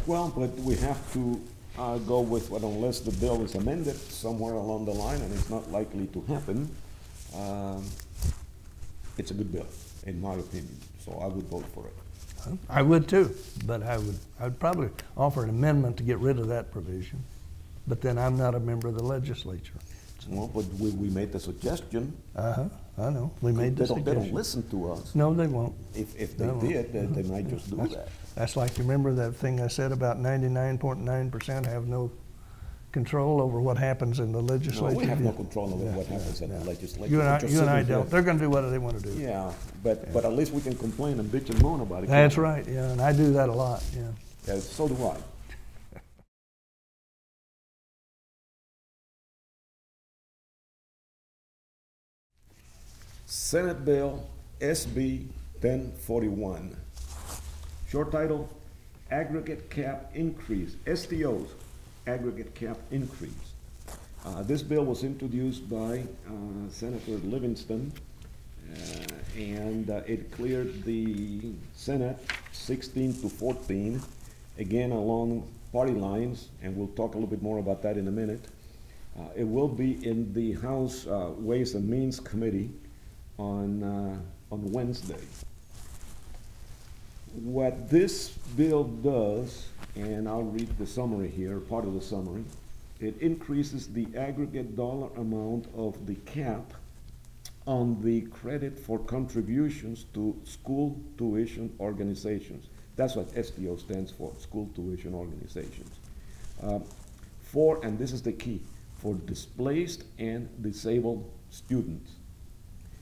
Well, but we have to go with what, unless the bill is amended somewhere along the line, and it's not likely to happen, it's a good bill, in my opinion. So I would vote for it. I would too, but I'd probably offer an amendment to get rid of that provision. But then I'm not a member of the legislature. So. Well, but we made the suggestion. I know. We made the suggestion. They don't listen to us. No, they won't. If they did, they might just do that. That's like, you remember that thing I said about 99.9% have no control over what happens in the legislature? No, we have no control over what happens in the legislature. You and I don't. They're going to do what they want to do. Yeah, but at least we can complain and bitch and moan about it. That's right, yeah, and I do that a lot, yeah. Yeah, so do I. Senate Bill SB 1041. Short title, Aggregate Cap Increase, STOs, Aggregate Cap Increase. This bill was introduced by Senator Livingston, and it cleared the Senate 16-14, again along party lines, and we'll talk a little bit more about that in a minute. It will be in the House Ways and Means Committee on Wednesday. What this bill does, and I'll read the summary here, part of the summary, it increases the aggregate dollar amount of the cap on the credit for contributions to school tuition organizations. That's what STO stands for, school tuition organizations. And this is the key, for displaced and disabled students.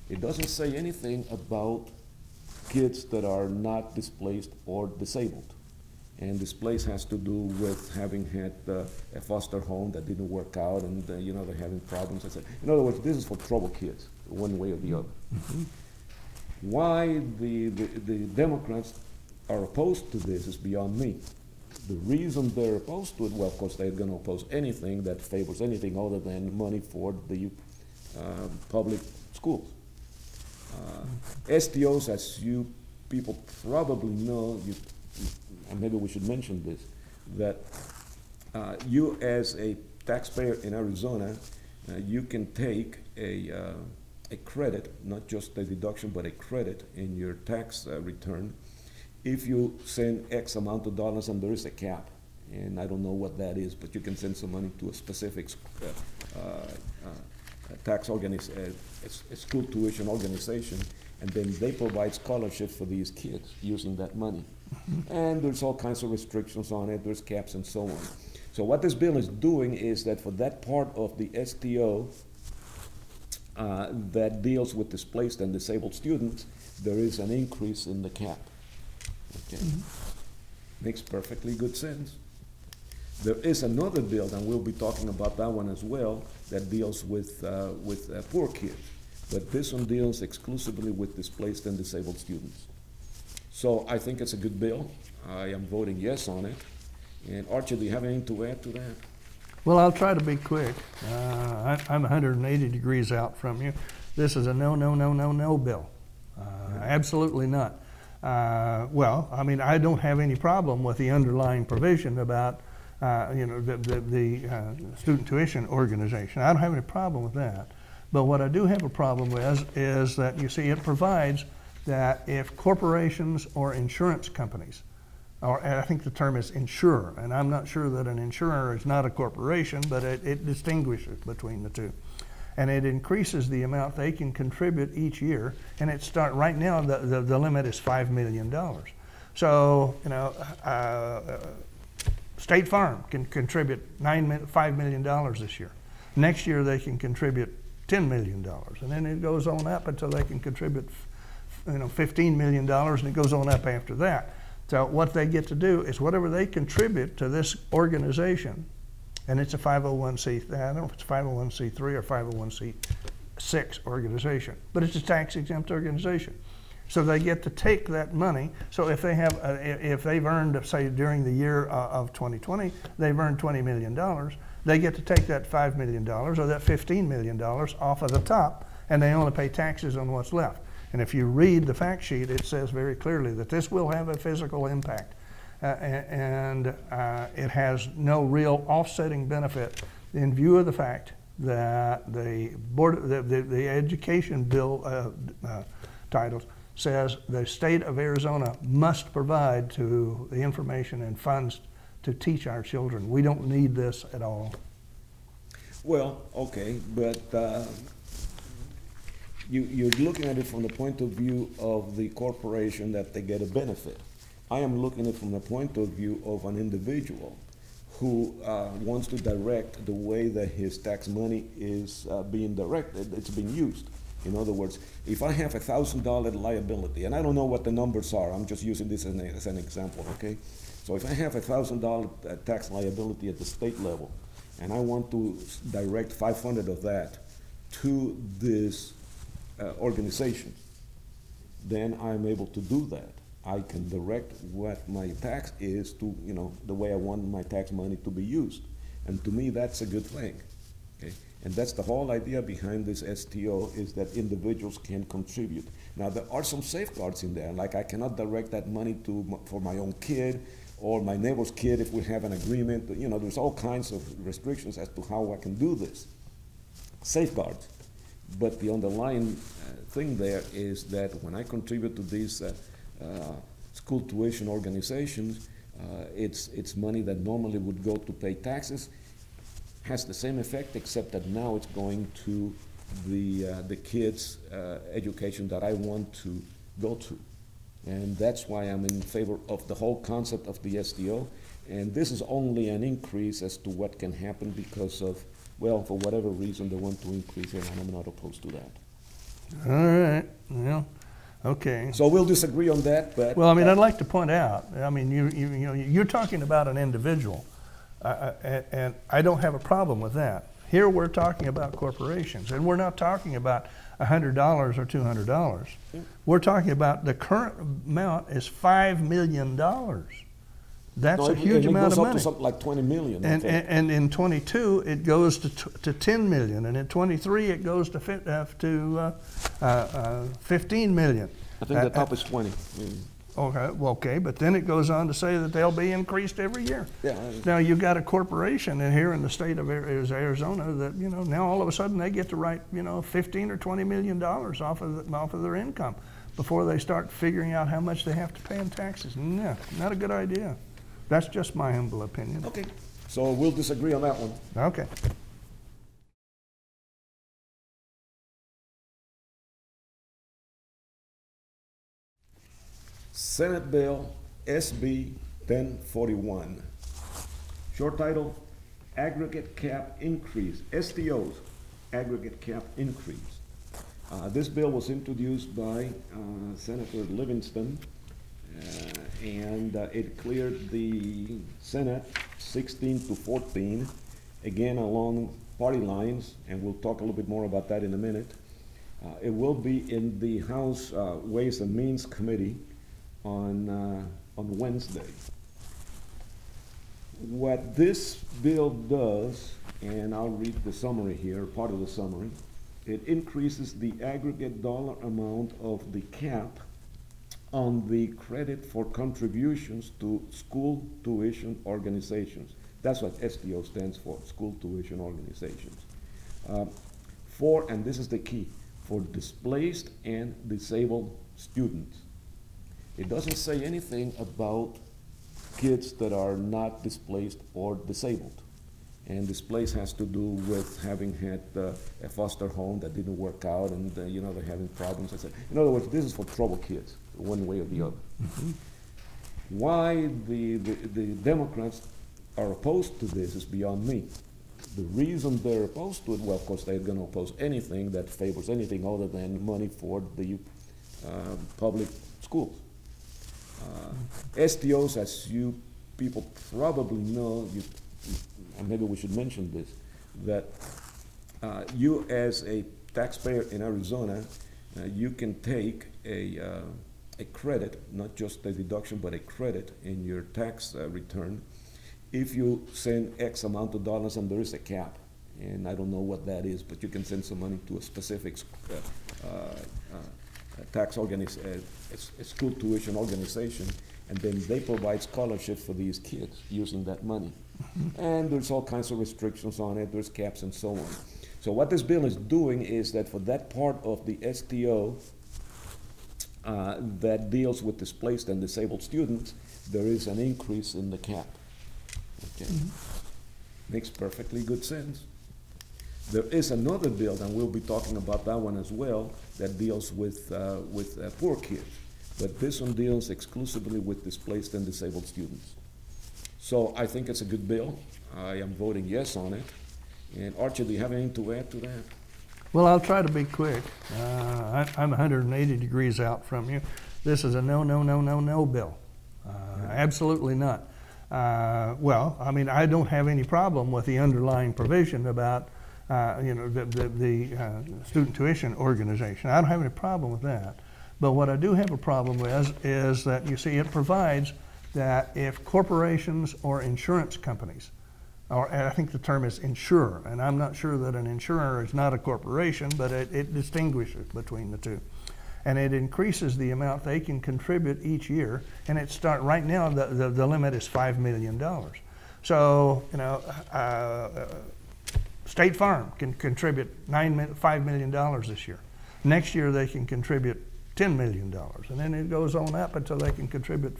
It doesn't say anything about kids that are not displaced or disabled. And displaced has to do with having had a foster home that didn't work out, and you know, they're having problems. In other words, this is for troubled kids, one way or the other. Mm-hmm. Why the Democrats are opposed to this is beyond me. The reason they're opposed to it, well, of course, they're going to oppose anything that favors anything other than money for the public schools. STOs, as you people probably know, and maybe we should mention this, that you as a taxpayer in Arizona, you can take a credit, not just a deduction, but a credit in your tax return if you send X amount of dollars, and there is a cap, and I don't know what that is, but you can send some money to a specific a school tuition organization, and then they provide scholarships for these kids using that money. And there's all kinds of restrictions on it, there's caps and so on. So what this bill is doing is that for that part of the STO that deals with displaced and disabled students, there is an increase in the cap. Okay. Makes perfectly good sense. There is another bill, and we'll be talking about that one as well, that deals with poor kids. But this one deals exclusively with displaced and disabled students. So I think it's a good bill. I am voting yes on it. And Archie, do you have anything to add to that? Well, I'll try to be quick. I'm 180 degrees out from you. This is a no, no, no, no, no bill. Absolutely not. Well, I mean, I don't have any problem with the underlying provision about, the student tuition organization. I don't have any problem with that. But what I do have a problem with is that, you see, it provides that if corporations or insurance companies, or I think the term is insurer, and I'm not sure that an insurer is not a corporation, but it distinguishes between the two. And it increases the amount they can contribute each year, and right now the limit is $5 million. So, State Farm can contribute $5 million this year. Next year they can contribute $10 million, and then it goes on up until they can contribute $15 million, and it goes on up after that. So what they get to do is whatever they contribute to this organization, and it's a 501c, I don't know if it's 501c3 or 501c6 organization, but it's a tax-exempt organization. So they get to take that money. So if they have, if they've earned, say, during the year of 2020, they've earned $20 million, they get to take that $5 million or that $15 million off of the top, and they only pay taxes on what's left. And if you read the fact sheet, it says very clearly that this will have a physical impact. And it has no real offsetting benefit in view of the fact that the education bill titles says the state of Arizona must provide to the information and funds to teach our children. We don't need this at all. Well, okay, but you're looking at it from the point of view of the corporation that they get a benefit. I am looking at it from the point of view of an individual who wants to direct the way that his tax money is being directed, it's being used. In other words, if I have $1,000 liability, and I don't know what the numbers are, I'm just using this as an example, okay? So if I have $1,000 tax liability at the state level, and I want to direct 500 of that to this organization, then I'm able to do that. I can direct what my tax is to, the way I want my tax money to be used. And to me, that's a good thing, okay? And that's the whole idea behind this STO, is that individuals can contribute. Now, there are some safeguards in there, like I cannot direct that money for my own kid or my neighbor's kid if we have an agreement. There's all kinds of restrictions as to how I can do this. Safeguards. But the underlying thing there is that when I contribute to these school tuition organizations, it's money that normally would go to pay taxes, has the same effect, except that now it's going to the kids' education that I want to go to. And that's why I'm in favor of the whole concept of the STO. And this is only an increase as to what can happen because of, well, for whatever reason they want to increase it, and I'm not opposed to that. All right, well, okay. So we'll disagree on that, but... Well, I mean, I'd like to point out, I mean, you're talking about an individual, and I don't have a problem with that. Here we're talking about corporations, and we're not talking about $100 or $200. We're talking about the current amount is $5 million. That's a huge amount of money. It goes up to something like 20 million. And in 22, it goes to 10 million, and in 23, it goes to 15 million. I think the top is 20. Okay, but then it goes on to say that they'll be increased every year. Yeah. Now you've got a corporation here in the state of Arizona that now all of a sudden they get to write 15 or 20 million dollars off of their income before they start figuring out how much they have to pay in taxes. No, not a good idea. That's just my humble opinion. Okay, so we'll disagree on that one. Okay. Senate Bill SB 1041. Short title, Aggregate Cap Increase, STOs, Aggregate Cap Increase. This bill was introduced by Senator Livingston, and it cleared the Senate 16-14, again along party lines, and we'll talk a little bit more about that in a minute. It will be in the House Ways and Means Committee on Wednesday. What this bill does, and I'll read the summary here, part of the summary, it increases the aggregate dollar amount of the cap on the credit for contributions to school tuition organizations. That's what STO stands for, school tuition organizations. For, and this is the key, for displaced and disabled students. It doesn't say anything about kids that are not displaced or disabled. And displaced has to do with having had a foster home that didn't work out, and they're having problems. In other words, this is for troubled kids, one way or the other. Mm-hmm. Why the Democrats are opposed to this is beyond me. The reason they're opposed to it, well, of course, they're going to oppose anything that favors anything other than money for the public schools. STOs, as you people probably know, and maybe we should mention this, that you as a taxpayer in Arizona, you can take a credit, not just a deduction, but a credit in your tax return if you send X amount of dollars, and there is a cap. And I don't know what that is, but you can send some money to a specific a school tuition organization, and then they provide scholarships for these kids using that money. Mm-hmm. And there's all kinds of restrictions on it, there's caps and so on. So what this bill is doing is that for that part of the STO that deals with displaced and disabled students, there is an increase in the cap. Okay. Mm-hmm. Makes perfectly good sense. There is another bill, and we'll be talking about that one as well, that deals with poor kids. But this one deals exclusively with displaced and disabled students. So I think it's a good bill. I am voting yes on it. And Archie, do you have anything to add to that? Well, I'll try to be quick. I'm 180 degrees out from you. This is a no bill. Absolutely not. Well, I mean, I don't have any problem with the underlying provision about the student tuition organization. I don't have any problem with that. But what I do have a problem with is that, you see, it provides that if corporations or insurance companies, or I think the term is insurer, and I'm not sure that an insurer is not a corporation, but it distinguishes between the two. And it increases the amount they can contribute each year, and right now the limit is $5 million. So, State Farm can contribute $5 million this year. Next year they can contribute $10 million, and then it goes on up until they can contribute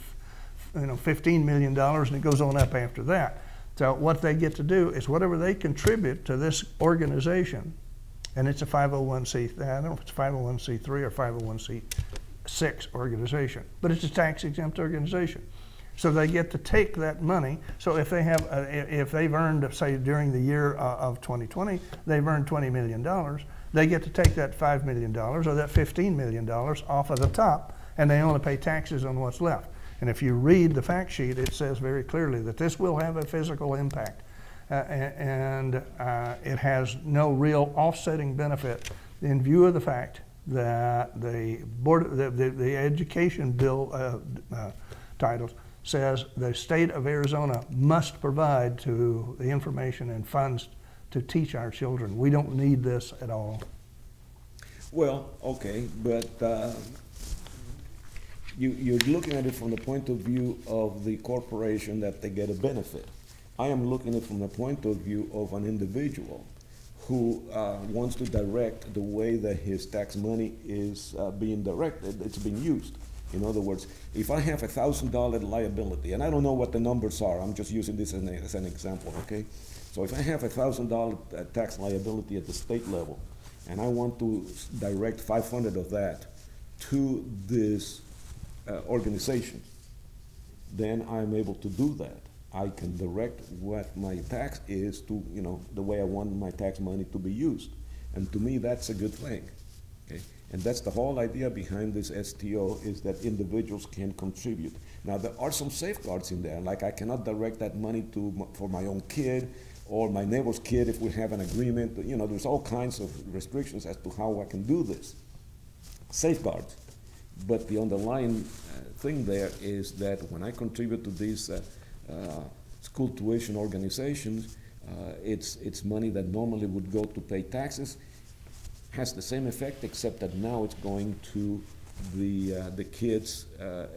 $15 million, and it goes on up after that. So what they get to do is whatever they contribute to this organization, and it's a 501c, I don't know if it's 501c3 or 501c6 organization, but it's a tax-exempt organization. So they get to take that money. So if they have, if they've earned, say, during the year of 2020, they've earned $20 million, they get to take that $5 million or that $15 million off of the top, and they only pay taxes on what's left. And if you read the fact sheet, it says very clearly that this will have a physical impact, and it has no real offsetting benefit in view of the fact that the education bill titles says the state of Arizona must provide to the information and funds to teach our children. We don't need this at all. Well, okay, but you're looking at it from the point of view of the corporation that they get a benefit. I am looking at it from the point of view of an individual who wants to direct the way that his tax money is being directed, it's being used. In other words, if I have $1,000 liability, and I don't know what the numbers are, I'm just using this as an example, okay? So if I have $1,000 tax liability at the state level, and I want to direct 500 of that to this organization, then I'm able to do that. I can direct what my tax is to, you know, the way I want my tax money to be used. And to me, that's a good thing, okay? And that's the whole idea behind this STO, is that individuals can contribute. Now, there are some safeguards in there, like I cannot direct that money for my own kid or my neighbor's kid if we have an agreement. You know, there's all kinds of restrictions as to how I can do this. Safeguards. But the underlying thing there is that when I contribute to these school tuition organizations, it's money that normally would go to pay taxes, has the same effect, except that now it's going to the kids'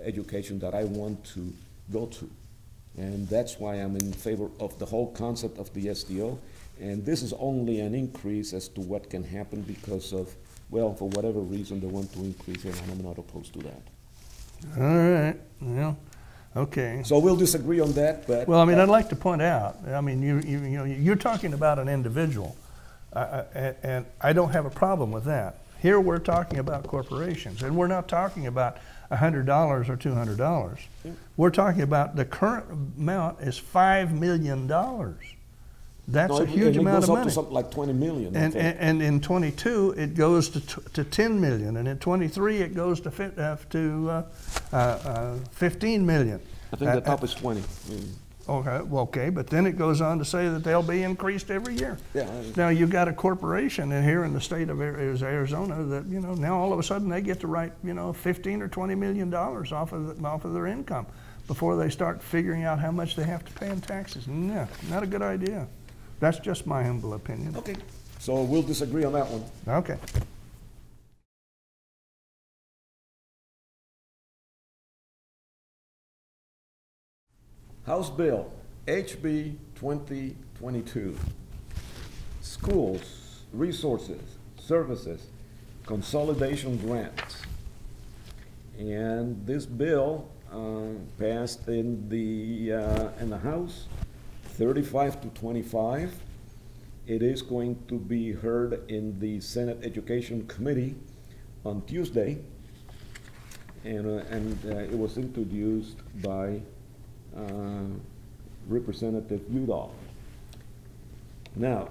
education that I want to go to. And that's why I'm in favor of the whole concept of the STO. And this is only an increase as to what can happen because of, well, for whatever reason, they want to increase it, and I'm not opposed to that. All right, well, okay. So we'll disagree on that, but... Well, I mean, I'd like to point out, I mean, you know, you're talking about an individual, and I don't have a problem with that. Here we're talking about corporations, and we're not talking about $100 or $200. Yeah. We're talking about the current amount is $5 million. That's a huge amount of money. It goes up to something like 20 million. And in 22, it goes to 10 million, and in 23, it goes to 15 million. I think the top is 20. Okay, well, okay, but then it goes on to say that they'll be increased every year. Yeah. Now you've got a corporation in here in the state of Arizona that, you know, now all of a sudden they get to write, you know, $15 or $20 million off of their income before they start figuring out how much they have to pay in taxes. No, not a good idea. That's just my humble opinion. Okay, so we'll disagree on that one. Okay. House Bill HB 2022. Schools, resources, services, consolidation grants. And this bill passed in the House 35 to 25. It is going to be heard in the Senate Education Committee on Tuesday, and it was introduced by Representative Udall. Now,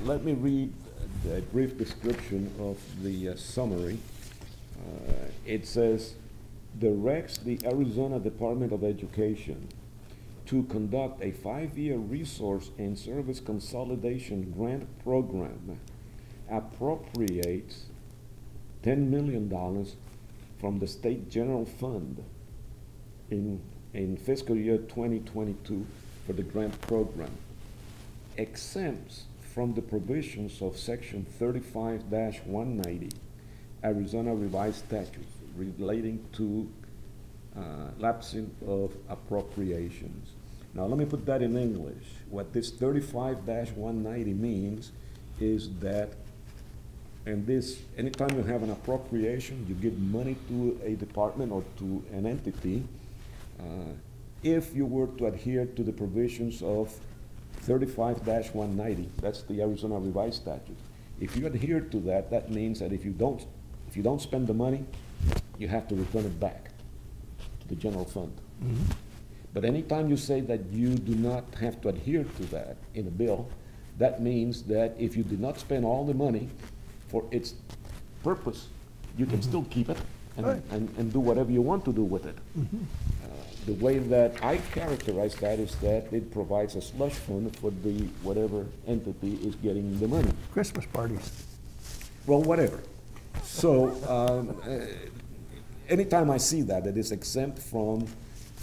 let me read a brief description of the summary. It says, directs the Arizona Department of Education to conduct a 5-year resource and service consolidation grant program, appropriates $10 million from the state general fund in fiscal year 2022 for the grant program, exempts from the provisions of section 35-190 Arizona revised statutes relating to lapsing of appropriations. Now let me put that in English. What this 35-190 means is that anytime you have an appropriation, you give money to a department or to an entity, if you were to adhere to the provisions of 35-190, that's the Arizona revised statute. If you adhere to that, that means that if you don't spend the money, you have to return it back to the general fund. Mm-hmm. But anytime you say that you do not have to adhere to that in a bill, that means that if you did not spend all the money for its purpose, you can still keep it and do whatever you want to do with it. Mm-hmm. The way that I characterize that is that it provides a slush fund for the whatever entity is getting the money. Christmas parties. Well, whatever. So anytime I see that it is exempt from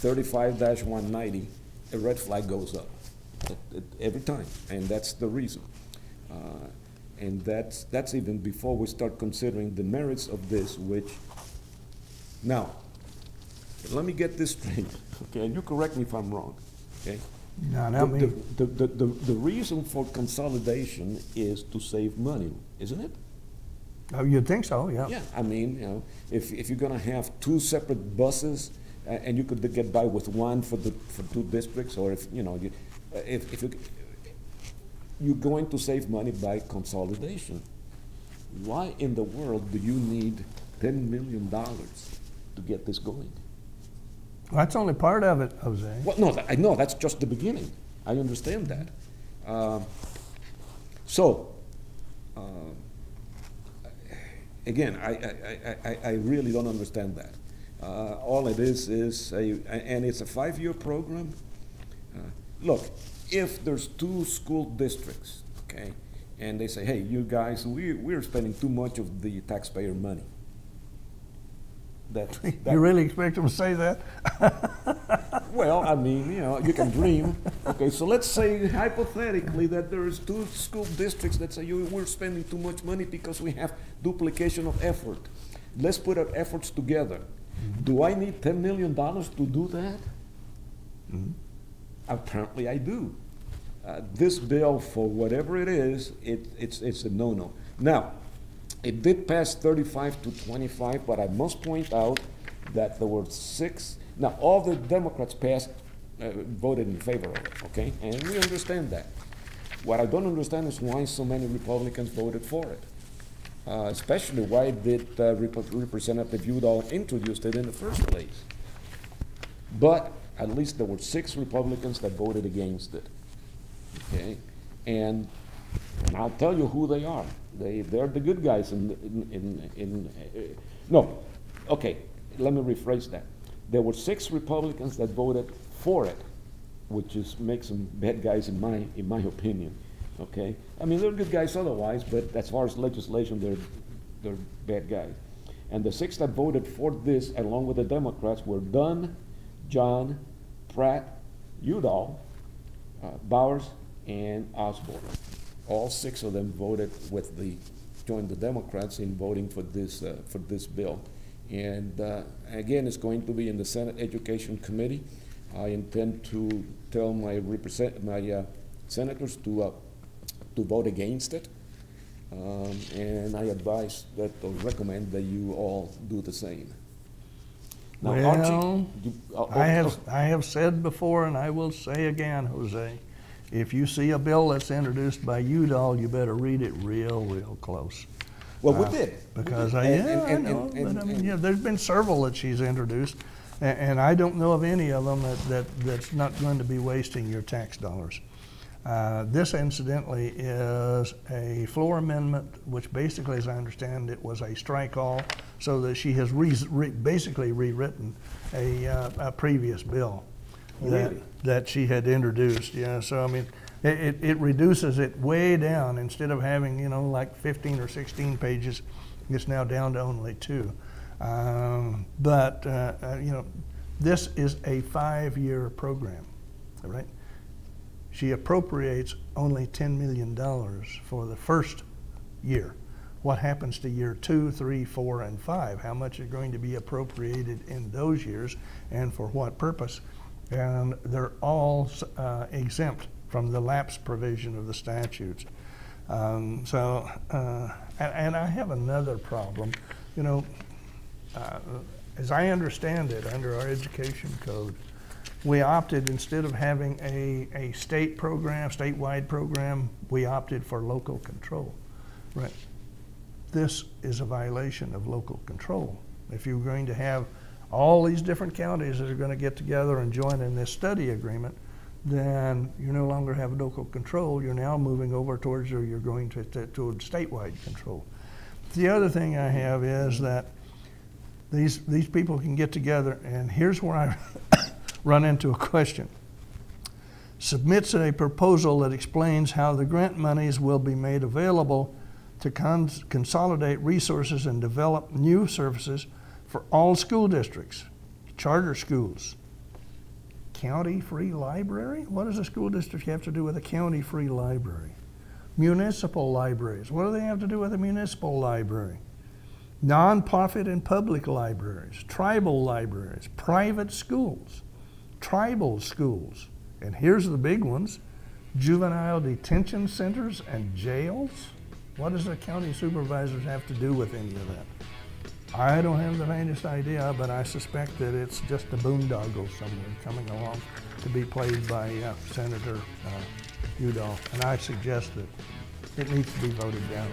35-190, a red flag goes up every time, and that's the reason. And that's even before we start considering the merits of this, which, now, let me get this straight, okay, and you correct me if I'm wrong, okay? No, not me. The reason for consolidation is to save money, isn't it? Oh, you'd think so, yeah. Yeah, I mean, you know, if you're gonna have two separate buses, and you could get by with one for two districts, or if, you know, if you're going to save money by consolidation. Why in the world do you need $10 million to get this going? Well, that's only part of it, Jose. Well, no, I know that's just the beginning. I understand that. Again, I really don't understand that. All it is and it's a 5-year program. Look, if there's 2 school districts, okay, and they say, hey, you guys, we're spending too much of the taxpayer money. You really expect them to say that? Well, I mean, you know, you can dream. Okay, so let's say hypothetically that there's 2 school districts that say we're spending too much money because we have duplication of effort. Let's put our efforts together. Do I need $10 million to do that? Mm-hmm. Apparently I do. This bill, for whatever it is, it's a no-no. Now, it did pass 35 to 25, but I must point out that there were 6. Now, all the Democrats voted in favor of it, okay? And we understand that. What I don't understand is why so many Republicans voted for it. Especially why did Representative Udall introduce it in the first place. But at least there were 6 Republicans that voted against it, okay? And I'll tell you who they are. They're the good guys no, okay, let me rephrase that. There were 6 Republicans that voted for it, which makes them bad guys in my opinion, okay? I mean, they're good guys otherwise, but as far as legislation, they're bad guys. And the 6 that voted for this, along with the Democrats, were Dunn, John, Pratt, Udall, Bowers, and Osborne. All 6 of them joined the Democrats in voting for this bill. And again, it's going to be in the Senate Education Committee. I intend to tell my senators to vote against it. And I advise that, or recommend that you all do the same. Now, well, Archie, I have said before, and I will say again, Jose, if you see a bill that's introduced by Udall, you better read it real close. Well, we did. Because I know, but I mean, yeah, there's been several that she's introduced, and I don't know of any of them that's not going to be wasting your tax dollars. This, incidentally, is a floor amendment, which basically, as I understand it, was a strike all, so that she has basically rewritten a previous bill that she had introduced. Yeah, so I mean, it reduces it way down. Instead of having, you know, like 15 or 16 pages, it's now down to only 2. But you know, this is a 5-year program, right? She appropriates only $10 million for the first year. What happens to year 2, 3, 4, and 5? How much is going to be appropriated in those years, and for what purpose? And they're all exempt from the lapse provision of the statutes. And I have another problem. You know, as I understand it, under our education code, we opted, instead of having a state program, statewide program, we opted for local control. Right. This is a violation of local control. If you're going to have all these different counties that are going to get together and join in this study agreement, then you no longer have local control. You're now moving over towards, or you're going towards statewide control. The other thing I have is that these people can get together, and here's where I run into a question. Submits a proposal that explains how the grant monies will be made available to consolidate resources and develop new services for all school districts, charter schools, county-free library? What does a school district have to do with a county-free library? Municipal libraries, what do they have to do with a municipal library? Non-profit and public libraries, tribal libraries, private schools, tribal schools, and here's the big ones, juvenile detention centers and jails. What does the county supervisors have to do with any of that? I don't have the faintest idea, but I suspect that it's just a boondoggle somewhere coming along to be played by Senator Udall, and I suggest that it needs to be voted down.